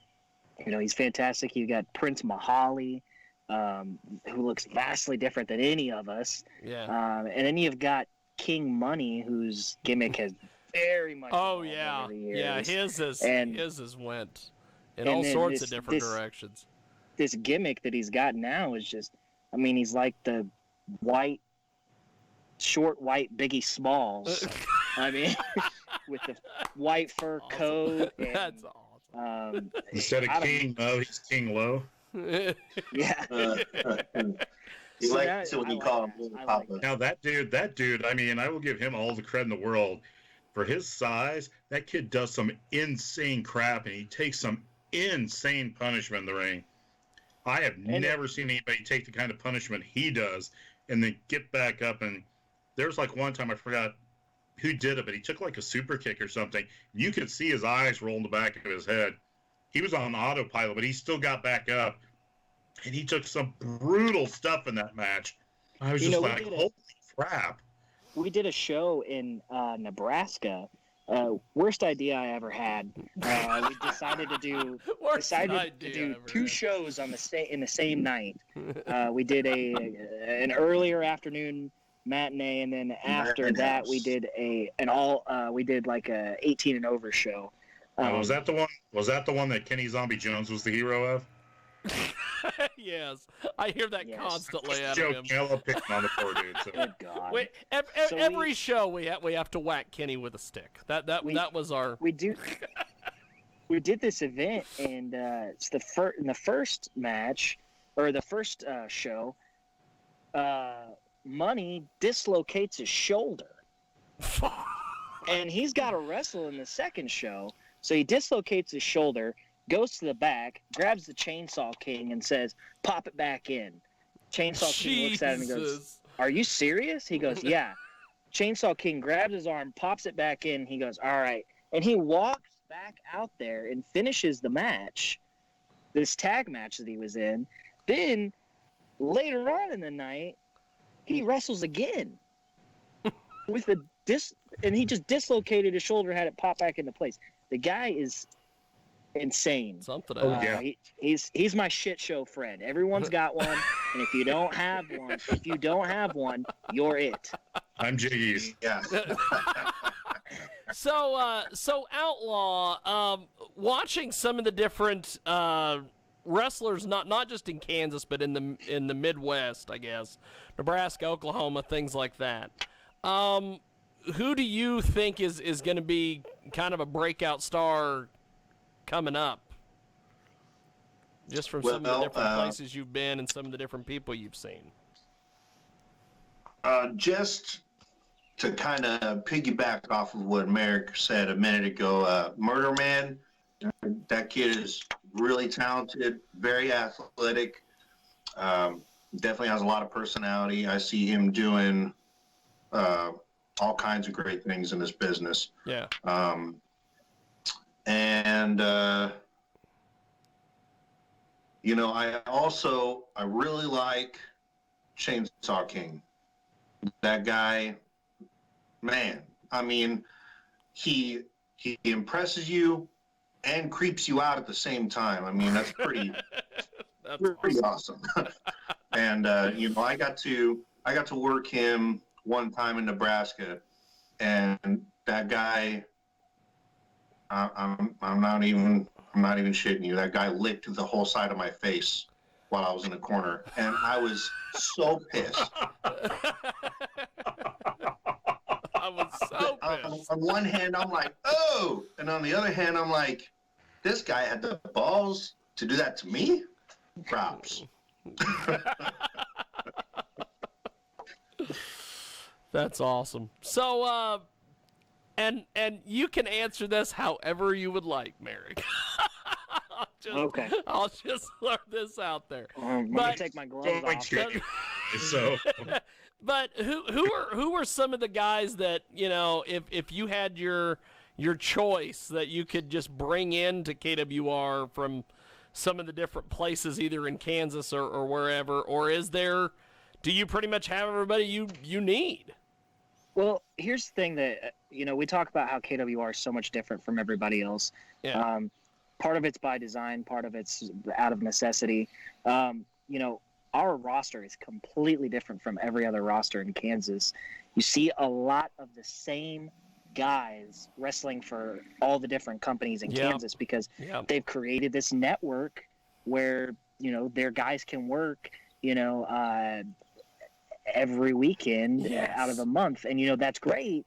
he's fantastic. You got Prince Mahali, who looks vastly different than any of us. Yeah. And then you've got King Money, whose gimmick has very much. Oh yeah, over the years. yeah. His has went in all sorts of different directions. This gimmick that he's got now is just, I mean, he's like the short white Biggie Smalls. I mean, with the white fur coat. And, that's awesome. Instead of King Mo, he's King Low. Yeah. He likes it when you call him Little Papa. Now that dude, I mean, I will give him all the credit in the world. For his size, that kid does some insane crap, and he takes some insane punishment in the ring. I have never seen anybody take the kind of punishment he does and then get back up. And there's like one time, I forgot who did it, but he took like a super kick or something. You could see his eyes roll in the back of his head. He was on autopilot, but he still got back up. And he took some brutal stuff in that match. I was just like, holy crap. We did a show in Nebraska. Worst idea I ever had. We decided to do two shows in the same night. We did an earlier afternoon matinee, and then after that we did like a 18 and over show. Was that the one that Kenny Zombie Jones was the hero of? Yes, I hear that constantly out Joe of him. Kello picking on the poor dude. So. Good God. Wait, every show we have to whack Kenny with a stick. That was our. We do. We did this event, and it's in the first match or the first show. Money dislocates his shoulder, and he's got to wrestle in the second show. So he dislocates his shoulder, goes to the back, grabs the Chainsaw King, and says, "Pop it back in." Chainsaw King looks at him and goes, Jesus. "Are you serious?" He goes, "Yeah." Chainsaw King grabs his arm, pops it back in. He goes, "All right." And he walks back out there and finishes the match, this tag match that he was in. Then, later on in the night, he wrestles again with and he just dislocated his shoulder, had it pop back into place. The guy is insane. Something Oh, else. yeah. He's my shit show friend. Everyone's got one, and if you don't have one, you're it. I'm Jiggy's. Yeah. So Outlaw, watching some of the different wrestlers, not just in Kansas, but in the Midwest, I guess, Nebraska, Oklahoma, things like that. Who do you think is going to be kind of a breakout star coming up? Just from some of the different places you've been and some of the different people you've seen. Just to kind of piggyback off of what Merrick said a minute ago, Murder Man, that kid is really talented, very athletic, definitely has a lot of personality. I see him doing all kinds of great things in this business. Yeah. I really like Chainsaw King. That guy, man, I mean, he impresses you and creeps you out at the same time. I mean, that's pretty awesome. And I got to work him one time in Nebraska, and that guy, I'm not even shitting you. That guy licked the whole side of my face while I was in the corner, and I was so pissed. I was so pissed. On one hand, I'm like, oh, and on the other hand, I'm like, this guy had the balls to do that to me? Props. That's awesome. So, and you can answer this however you would like, Merrick. Okay. I'll just throw this out there. I'm gonna take my gloves off. So, But who are some of the guys that, if you had your choice that you could just bring into KWR from some of the different places, either in Kansas or wherever, or do you pretty much have everybody you need? Well, here's the thing that, we talk about how KWR is so much different from everybody else. Yeah. Part of it's by design, part of it's out of necessity. Our roster is completely different from every other roster in Kansas. You see a lot of the same guys wrestling for all the different companies in Kansas because they've created this network where, their guys can work, every weekend out of the month. And, that's great,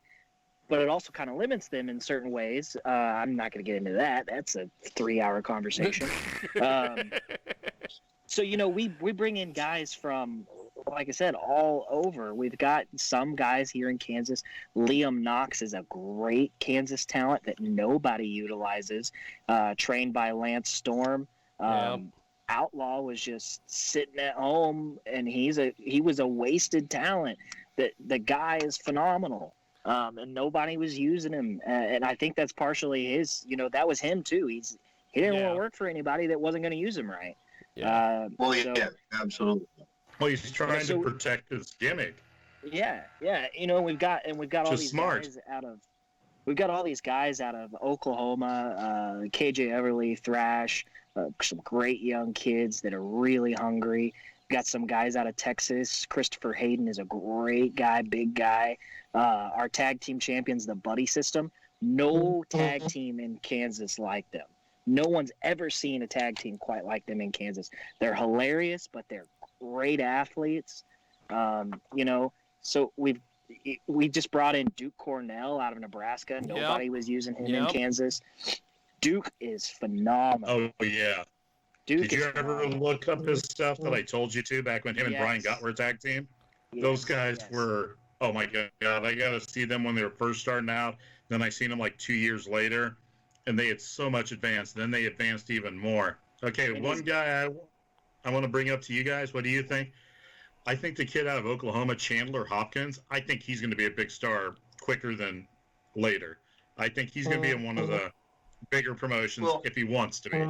but it also kind of limits them in certain ways. I'm not going to get into that. That's a 3-hour conversation. So, we bring in guys from, like I said, all over. We've got some guys here in Kansas. Liam Knox is a great Kansas talent that nobody utilizes, trained by Lance Storm. Outlaw was just sitting at home, and he was a wasted talent. The guy is phenomenal, and nobody was using him. And I think that's partially his. That was him too. He didn't want to work for anybody that wasn't going to use him right. Yeah. Absolutely. Well, he's trying to protect his gimmick. Yeah. We've got all these guys We've got all these guys out of Oklahoma, KJ Everly, Thrash, some great young kids that are really hungry. Got some guys out of Texas. Christopher Hayden is a great guy, big guy. Our tag team champions, the Buddy System. No tag team in Kansas like them. No one's ever seen a tag team quite like them in Kansas. They're hilarious, but they're great athletes. So we just brought in Duke Cornell out of Nebraska. Nobody was using him in Kansas. Duke is phenomenal. Oh, yeah. Duke Did you ever look up his stuff that I told you to back when him and Brian Gott were a tag team? Those guys were, oh my God, I got to see them when they were first starting out. Then I seen them like 2 years later, and they had so much advanced. Then they advanced even more. Okay, one guy I want to bring up to you guys. What do you think? I think the kid out of Oklahoma, Chandler Hopkins, I think he's going to be a big star quicker than later. I think he's going to be in one of the bigger promotions if he wants to be.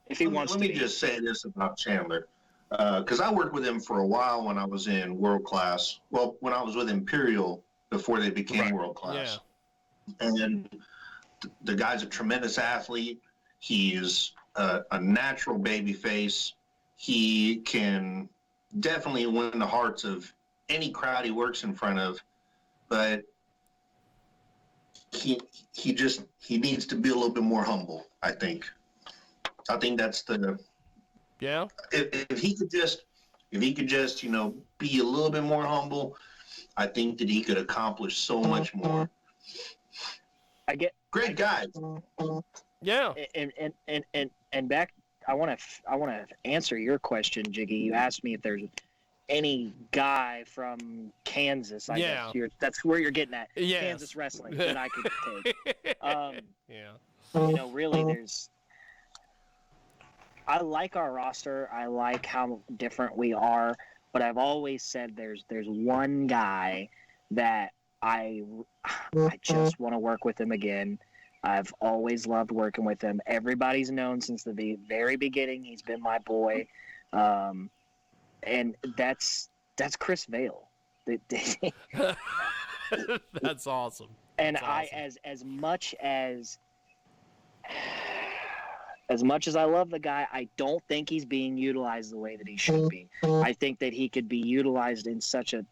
If he wants let to me be. just say this about Chandler, because I worked with him for a while when I was in World Class. Well, when I was with Imperial before they became World Class. Yeah. And the guy's a tremendous athlete. He's a natural baby face. He can definitely win the hearts of any crowd he works in front of, but he needs to be a little bit more humble, I think. I think that's the if he could just be a little bit more humble, I think that he could accomplish so much more. Great guy. Yeah. And back, I want to answer your question, Jiggy. You asked me if there's any guy from Kansas. I guess that's where you're getting at. Yes. Kansas wrestling that I could take. Yeah. Really, I like our roster. I like how different we are, but I've always said there's one guy that I just want to work with him again. I've always loved working with him. Everybody's known since the very beginning. He's been my boy, and that's Chris Vale. That's awesome. And That's awesome. As much as I love the guy, I don't think he's being utilized the way that he should be. I think that he could be utilized in such a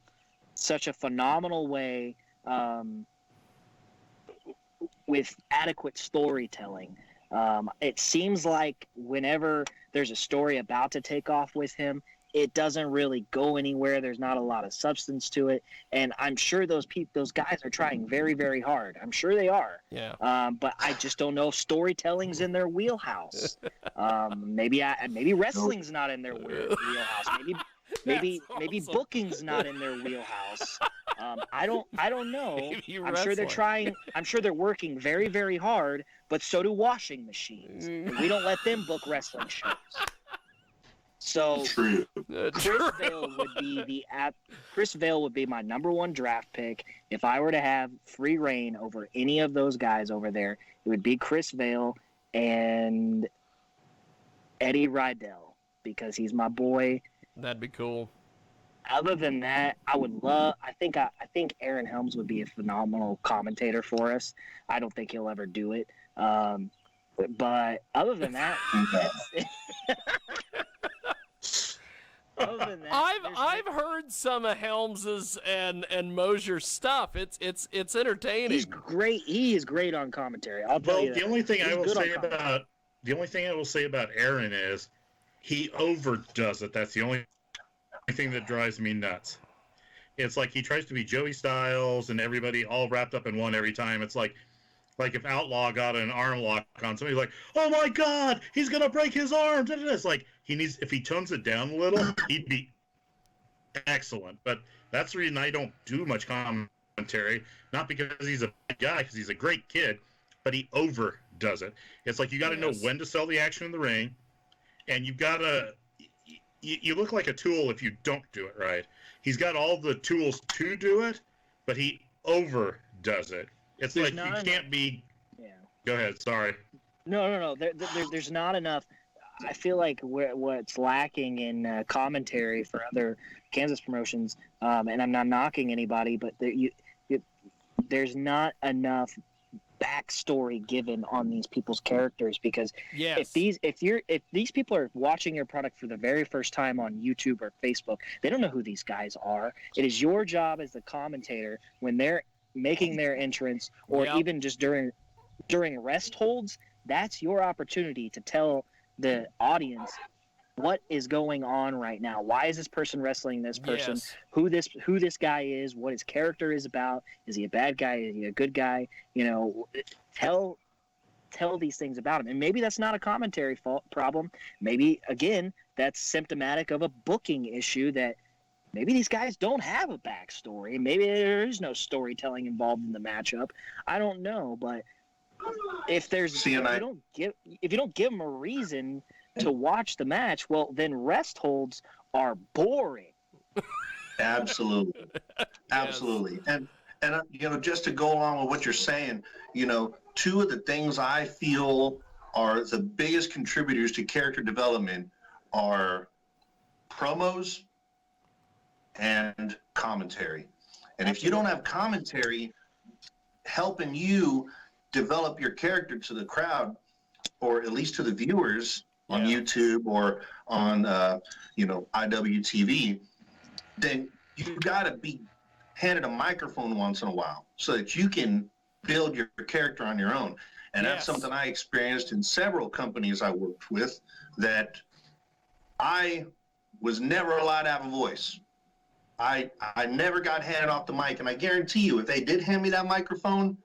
phenomenal way, with adequate storytelling. It seems like whenever there's a story about to take off with him, it doesn't really go anywhere. There's not a lot of substance to it, and I'm sure those guys are trying very, very hard. I'm sure they are. Yeah. But I just don't know if storytelling's in their wheelhouse. Maybe wrestling's not in their wheelhouse. Maybe awesome. booking's not in their wheelhouse. I don't know. Maybe I'm sure they're wrestling. trying. I'm sure they're working very, very hard. But so do washing machines. And we don't let them book wrestling shows. So True. Chris Vale would be my number one draft pick. If I were to have free reign over any of those guys over there, it would be Chris Vale and Eddie Rydell, because he's my boy. That'd be cool. Other than that, I think Aaron Helms would be a phenomenal commentator for us. I don't think he'll ever do it. But other than that, I've heard some of Helms's and Mosier's stuff. It's entertaining. He's great. He is great on commentary. I'll tell you that. The only thing He's I will good on say about Aaron is he overdoes it. That's the only thing that drives me nuts. It's like he tries to be Joey Styles and everybody all wrapped up in one every time. It's like if Outlaw got an arm lock on somebody, like, oh my God, he's gonna break his arm. It's like if he tones it down a little, he'd be excellent. But that's the reason I don't do much commentary. Not because he's a bad guy, because he's a great kid, but he overdoes it. It's like you got to know when to sell the action in the ring, and you've got to. You look like a tool if you don't do it right. He's got all the tools to do it, but he overdoes it. It's like you can't be. Yeah. Go ahead. Sorry. No. There's not enough. I feel like what's lacking in commentary for other Kansas promotions, and I'm not knocking anybody, but there's not enough backstory given on these people's characters, because if these people are watching your product for the very first time on YouTube or Facebook, they don't know who these guys are. It is your job as the commentator, when they're making their entrance, or even just during rest holds, that's your opportunity to tell the audience what is going on right now. Why is this person wrestling this person? Yes. Who this guy is? What his character is about? Is he a bad guy? Is he a good guy? Tell these things about him. And maybe that's not a commentary problem. Maybe again, that's symptomatic of a booking issue, that maybe these guys don't have a backstory. Maybe there is no storytelling involved in the matchup. I don't know, but if you don't give them a reason to watch the match, well, then rest holds are boring. Absolutely. Absolutely. And you know, just to go along with what you're saying, you know, two of the things I feel are the biggest contributors to character development are promos and commentary. And if you don't have commentary helping you develop your character to the crowd, or at least to the viewers on YouTube or on, you know, IWTV, then you got to be handed a microphone once in a while so that you can build your character on your own. And that's something I experienced in several companies I worked with, that I was never allowed to have a voice. I never got handed off the mic, and I guarantee you, if they did hand me that microphone,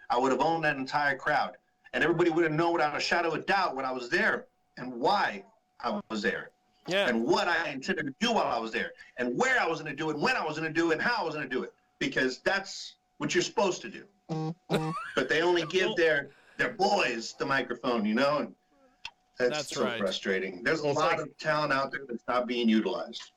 I would have owned that entire crowd, and everybody would have known without a shadow of a doubt when I was there and why I was there, and what I intended to do while I was there, and where I was going to do it, when I was going to do it, and how I was going to do it, because that's what you're supposed to do. But they only give their boys the microphone, you know, and that's so frustrating. There's a lot of talent out there that's not being utilized.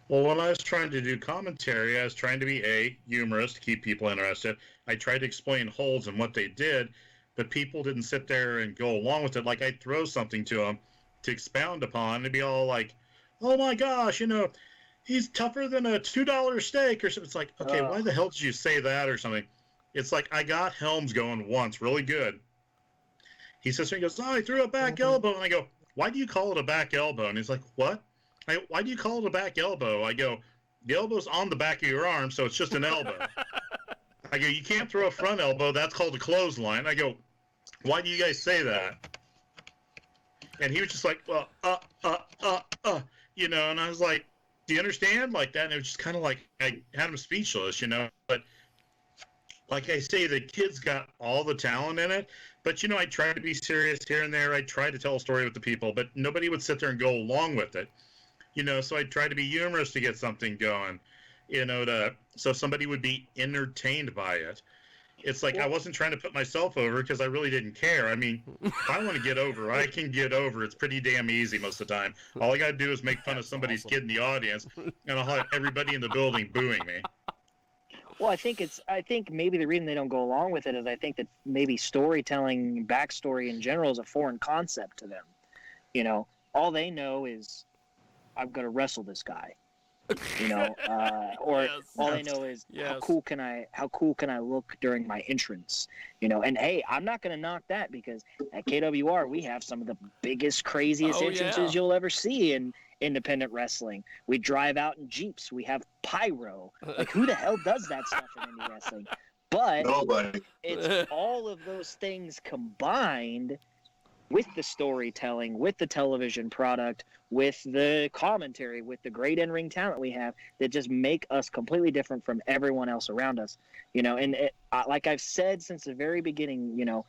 Well, when I was trying to do commentary, I was trying to be humorous to keep people interested. I tried to explain holds and what they did, but people didn't sit there and go along with it. Like, I'd throw something to them to expound upon, and it'd be all like, oh my gosh, you know, he's tougher than a $2 steak or something. It's like, okay, why the hell did you say that or something? It's like, I got Helms going once really good. He sits there and goes, oh, I threw a back elbow. And I go, why do you call it a back elbow? And he's like, what? Why do you call it a back elbow? I go, the elbow's on the back of your arm, so it's just an elbow. I go, you can't throw a front elbow. That's called a clothesline. I go, why do you guys say that? And he was just like, well, you know, and I was like, do you understand? Like that. And it was just kind of like, I had him speechless, you know, but like I say, the kid's got all the talent in it, but you know, I try to be serious here and there. I try to tell a story with the people, but nobody would sit there and go along with it. You know, so I tried to be humorous to get something going, you know, so somebody would be entertained by it. It's like I wasn't trying to put myself over because I really didn't care. I mean, if I want to get over, I can get over. It's pretty damn easy most of the time. All I got to do is make fun of somebody's kid in the audience, and I'll have everybody in the building booing me. Well, I think maybe the reason they don't go along with it is I think that maybe storytelling, backstory in general is a foreign concept to them. You know, all they know is, I'm going to wrestle this guy, you know, or all they know is how cool can I look during my entrance, you know, and hey, I'm not going to knock that because at KWR, we have some of the biggest, craziest entrances you'll ever see in independent wrestling. We drive out in Jeeps. We have pyro. Like, who the hell does that stuff in indie wrestling? But nobody. It's all of those things combined with the storytelling, with the television product, with the commentary, with the great in-ring talent we have that just make us completely different from everyone else around us. You know, and like I've said since the very beginning, you know,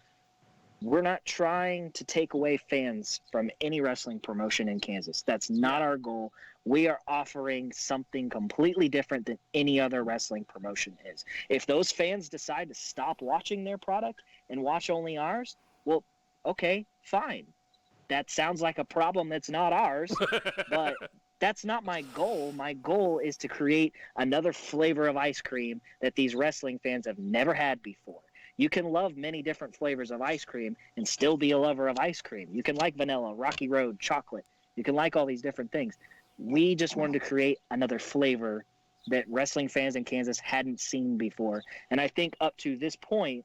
we're not trying to take away fans from any wrestling promotion in Kansas. That's not our goal. We are offering something completely different than any other wrestling promotion is. If those fans decide to stop watching their product and watch only ours, well, okay, fine. That sounds like a problem that's not ours, but that's not my goal. My goal is to create another flavor of ice cream that these wrestling fans have never had before. You can love many different flavors of ice cream and still be a lover of ice cream. You can like vanilla, Rocky Road, chocolate. You can like all these different things. We just wanted to create another flavor that wrestling fans in Kansas hadn't seen before. And I think up to this point,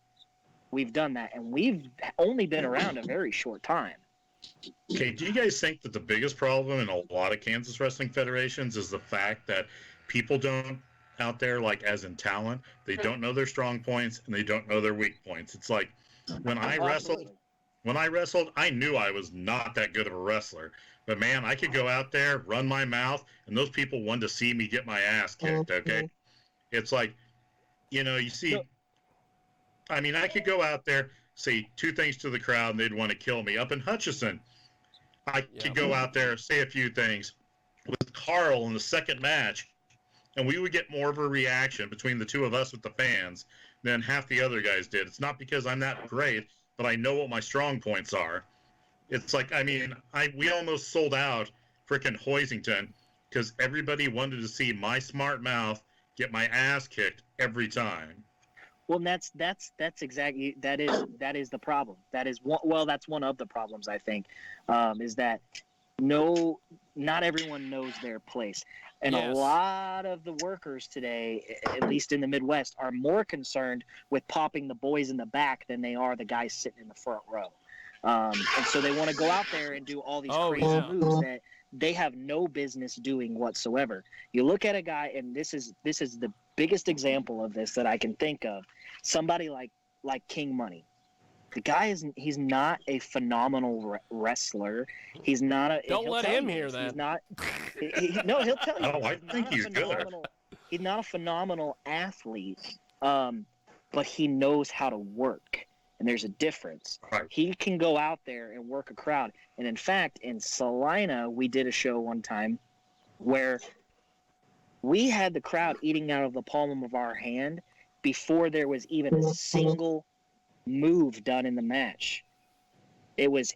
we've done that. And we've only been around a very short time. Okay, do you guys think that the biggest problem in a lot of Kansas wrestling federations is the fact that people don't out there, like as in talent, they don't know their strong points and they don't know their weak points? It's like when I wrestled, I knew I was not that good of a wrestler. But man, I could go out there, run my mouth, and those people wanted to see me get my ass kicked, okay? It's like, you know, you see, I mean, I could go out there, say two things to the crowd, and they'd want to kill me. Up in Hutchinson, I could go out there, say a few things with Carl in the second match, and we would get more of a reaction between the two of us with the fans than half the other guys did. It's not because I'm that great, but I know what my strong points are. It's like, I mean, we almost sold out frickin' Hoisington because everybody wanted to see my smart mouth get my ass kicked every time. Well, that's exactly that is the problem. That's one of the problems, I think, is that not everyone knows their place, and Yes. a lot of the workers today, at least in the Midwest, are more concerned with popping the boys in the back than they are the guys sitting in the front row. And so they want to go out there and do all these crazy moves that they have no business doing whatsoever. You look at a guy, and this is the biggest example of this that I can think of. Somebody like King Money. The guy he's not a phenomenal wrestler. He's not a. Don't let him hear that. He's not. He'll tell you. Oh, I think he's good. He's not a phenomenal athlete, but he knows how to work. And there's a difference. Right. He can go out there and work a crowd. And in fact, in Salina, we did a show one time where we had the crowd eating out of the palm of our hand before there was even a single move done in the match. It was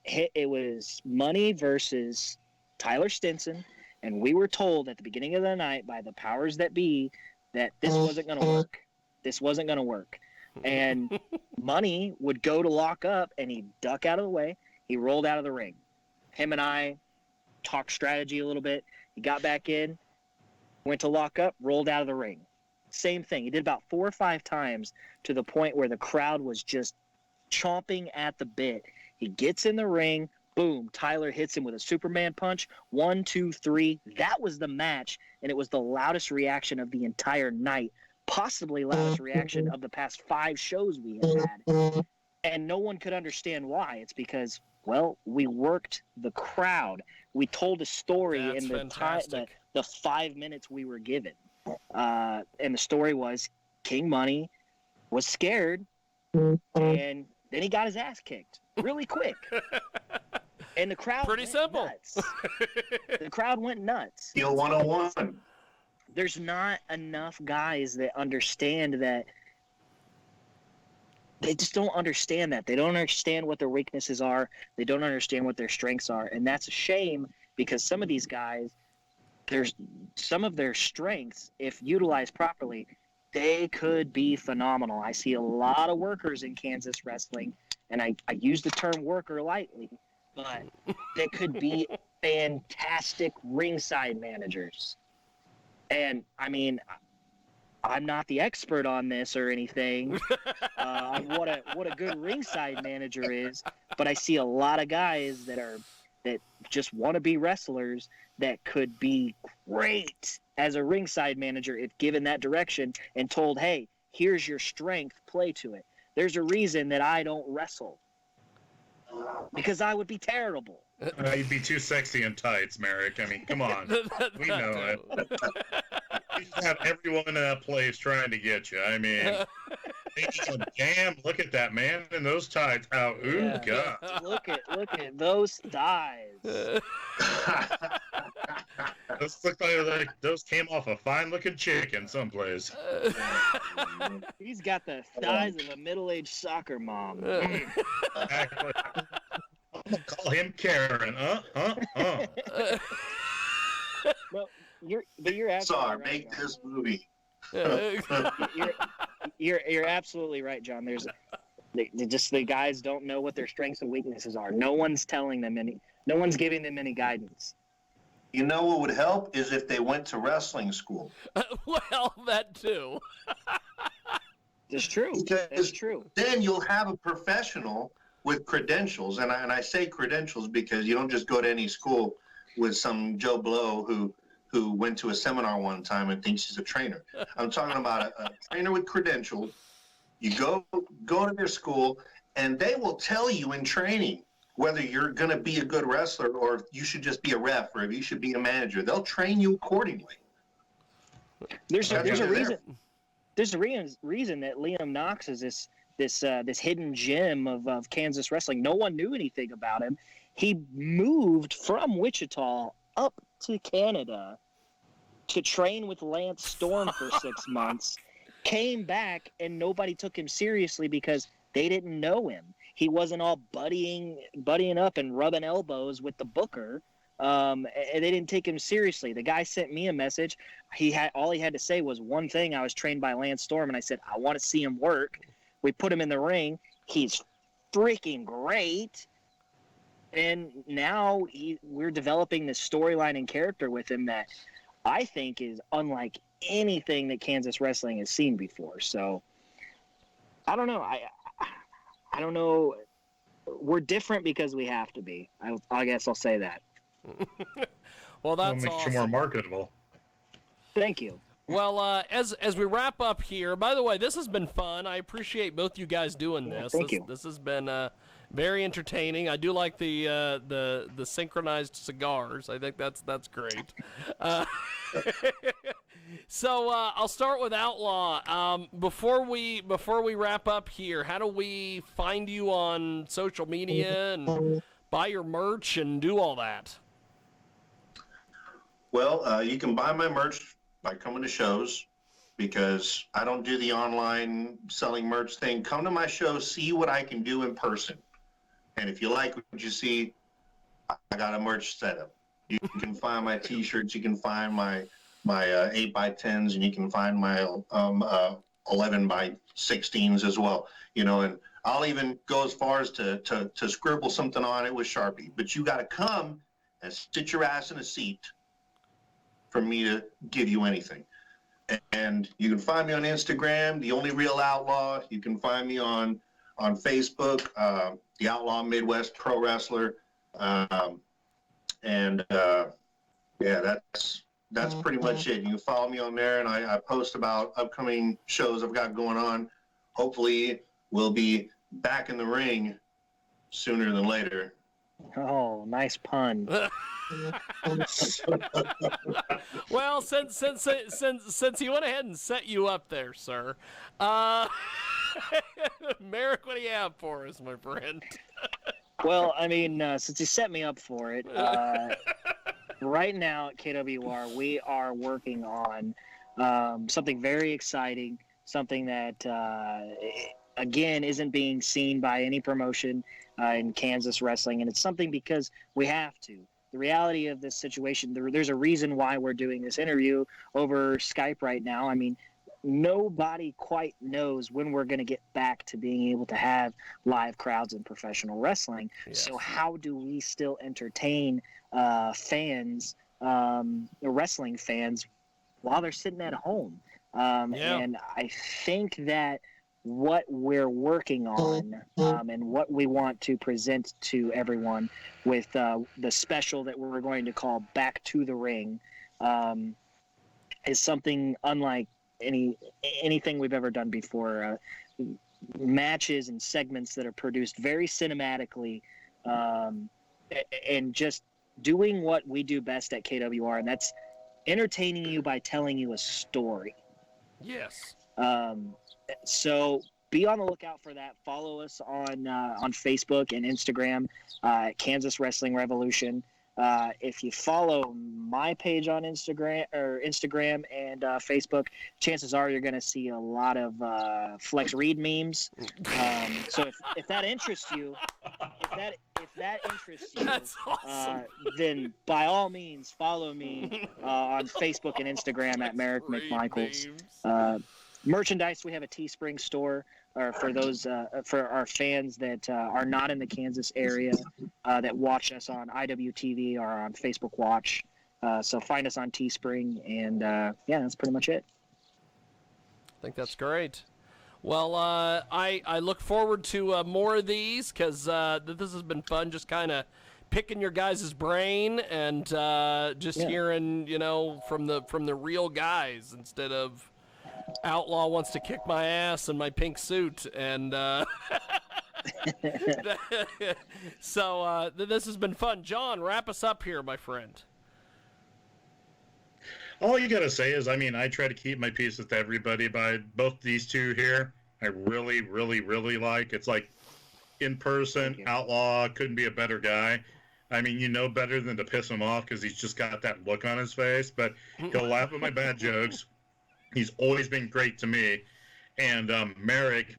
Money versus Tyler Stinson, and we were told at the beginning of the night by the powers that be that this wasn't going to work. This wasn't going to work. And Money would go to lock up, and he'd duck out of the way. He rolled out of the ring. Him and I talked strategy a little bit. He got back in, went to lock up, rolled out of the ring. Same thing. He did about 4 or 5 times to the point where the crowd was just chomping at the bit. He gets in the ring. Boom. Tyler hits him with a Superman punch. 1, 2, 3. That was the match, and it was the loudest reaction of the entire night. Possibly loudest reaction of the past 5 shows we had. And no one could understand why. It's because, well, we worked the crowd. We told a story in the 5 minutes we were given. And the story was King Money was scared, and then he got his ass kicked really quick. And the crowd Pretty went simple. Nuts. The crowd went nuts. Steel 101. There's not enough guys that understand that. They just don't understand that. They don't understand what their weaknesses are. They don't understand what their strengths are. And that's a shame, because some of these guys, there's some of their strengths, if utilized properly, they could be phenomenal. I see a lot of workers in Kansas wrestling, and I use the term worker lightly, but they could be fantastic ringside managers. And, I mean, I'm not the expert on this or anything, on what a good ringside manager is, but I see a lot of guys that just want to be wrestlers that could be great as a ringside manager if given that direction and told, hey, here's your strength, play to it. There's a reason that I don't wrestle, because I would be terrible. You'd be too sexy in tights, Merrick. I mean, come on. We know it. You have everyone in that place trying to get you. I mean, damn, look at that man in those tights. Oh, ooh, God. Look at those thighs. Those look like those came off a fine-looking chicken someplace. He's got the thighs of a middle-aged soccer mom. Exactly. I'm gonna call him Karen. Well, you're absolutely Sorry, right, make John. this movie. You're absolutely right, John. The guys don't know what their strengths and weaknesses are. No one's telling them no one's giving them any guidance. You know what would help is if they went to wrestling school. Well, that too. It's true. It's true. Then you'll have a professional with credentials, and I say credentials because you don't just go to any school with some Joe Blow who went to a seminar one time and thinks he's a trainer. I'm talking about a trainer with credentials. You go to their school, and they will tell you in training whether you're going to be a good wrestler or if you should just be a ref or if you should be a manager. They'll train you accordingly. There's a reason. There's a reason that Liam Knox is this hidden gem of Kansas wrestling. No one knew anything about him. He moved from Wichita up to Canada to train with Lance Storm for 6 months, came back, and nobody took him seriously because they didn't know him. He wasn't all buddying up and rubbing elbows with the booker And they didn't take him seriously. The guy sent me a message. All he had to say was one thing. I was trained by Lance Storm, and I said, I want to see him work. We put him in the ring. He's freaking great. And now we're developing this storyline and character with him that I think is unlike anything that Kansas wrestling has seen before. So I don't know. I don't know. We're different because we have to be. I guess I'll say that. Well, that's makes awesome. you more marketable. Thank you. Well, as we wrap up here, by the way, this has been fun. I appreciate both you guys doing this. Thank you. This has been very entertaining. I do like the synchronized cigars. I think that's great. So I'll start with Outlaw. Before we wrap up here, how do we find you on social media and buy your merch and do all that? Well, you can buy my merch by coming to shows, because I don't do the online selling merch thing. Come to my show, see what I can do in person. And if you like what you see, I got a merch setup. You can find my t-shirts, you can find my 8x10s, and you can find my 11x16s as well. And I'll even go as far as to scribble something on it with Sharpie. But you got to come and sit your ass in a seat for me to give you anything. And you can find me on Instagram, The Only Real Outlaw. You can find me on Facebook, The Outlaw Midwest Pro Wrestler. That's pretty much it. You can follow me on there, and I post about upcoming shows I've got going on. Hopefully we'll be back in the ring sooner than later. Oh, nice pun. Well, since he went ahead and set you up there, sir, Merrick, what do you have for us, my friend? Well, I mean, since he set me up for it, right now at KWR, we are working on something very exciting, something that, again, isn't being seen by any promotion in Kansas wrestling, and it's something because we have to. The reality of this situation, there's a reason why we're doing this interview over Skype right now. I mean, nobody quite knows when we're going to get back to being able to have live crowds in professional wrestling. Yes. So how do we still entertain fans, wrestling fans, while they're sitting at home? And I think that what we're working on and what we want to present to everyone with the special that we're going to call Back to the Ring is something unlike anything we've ever done before. Matches and segments that are produced very cinematically, and just doing what we do best at KWR, and that's entertaining you by telling you a story. Yes. So be on the lookout for that. Follow us on Facebook and Instagram at Kansas Wrestling Revolution. If you follow my page on Instagram and Facebook, chances are you're going to see a lot of Flex Reed memes. So if that interests you, that's awesome. Then by all means follow me on Facebook and Instagram at Merrick McMichaels. Merchandise, we have a Teespring store for those for our fans that are not in the Kansas area that watch us on IWTV or on Facebook Watch. So find us on Teespring, and that's pretty much it. I think that's great. Well, I look forward to more of these, because this has been fun, just kind of picking your guys' brain and just hearing, from the real guys instead of Outlaw wants to kick my ass in my pink suit, and so this has been fun. John, wrap us up here, my friend. All you gotta say is, I try to keep my piece with everybody, but both these two here, I really, really, really like. It's like, in person, Outlaw couldn't be a better guy. Better than to piss him off, because he's just got that look on his face, but he'll laugh at my bad jokes. He's always been great to me. And Merrick,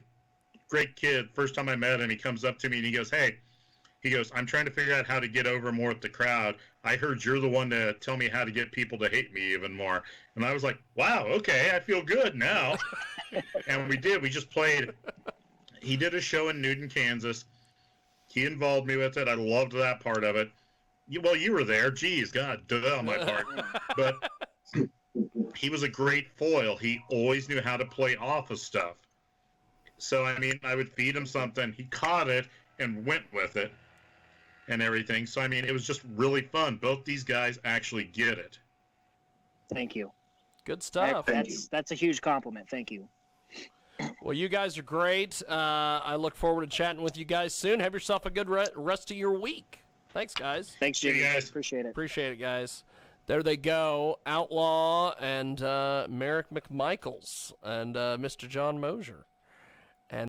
great kid. First time I met him, he comes up to me and he goes, "Hey," I'm trying to figure out how to get over more with the crowd. I heard you're the one to tell me how to get people to hate me even more. And I was like, wow, okay, I feel good now. And we did. We just played. He did a show in Newton, Kansas. He involved me with it. I loved that part of it. Well, you were there. Geez, God, duh on my part. But he was a great foil. He always knew how to play off of stuff. So, I mean, I would feed him something. He caught it and went with it and everything. So, I mean, it was just really fun. Both these guys actually get it. Thank you. Good stuff. That's a huge compliment. Thank you. Well, you guys are great. I look forward to chatting with you guys soon. Have yourself a good rest of your week. Thanks, guys. Thanks, Jiggy. Guys. Appreciate it. Appreciate it, guys. There they go, Outlaw and Merrick McMichaels and Mr. John Mosier.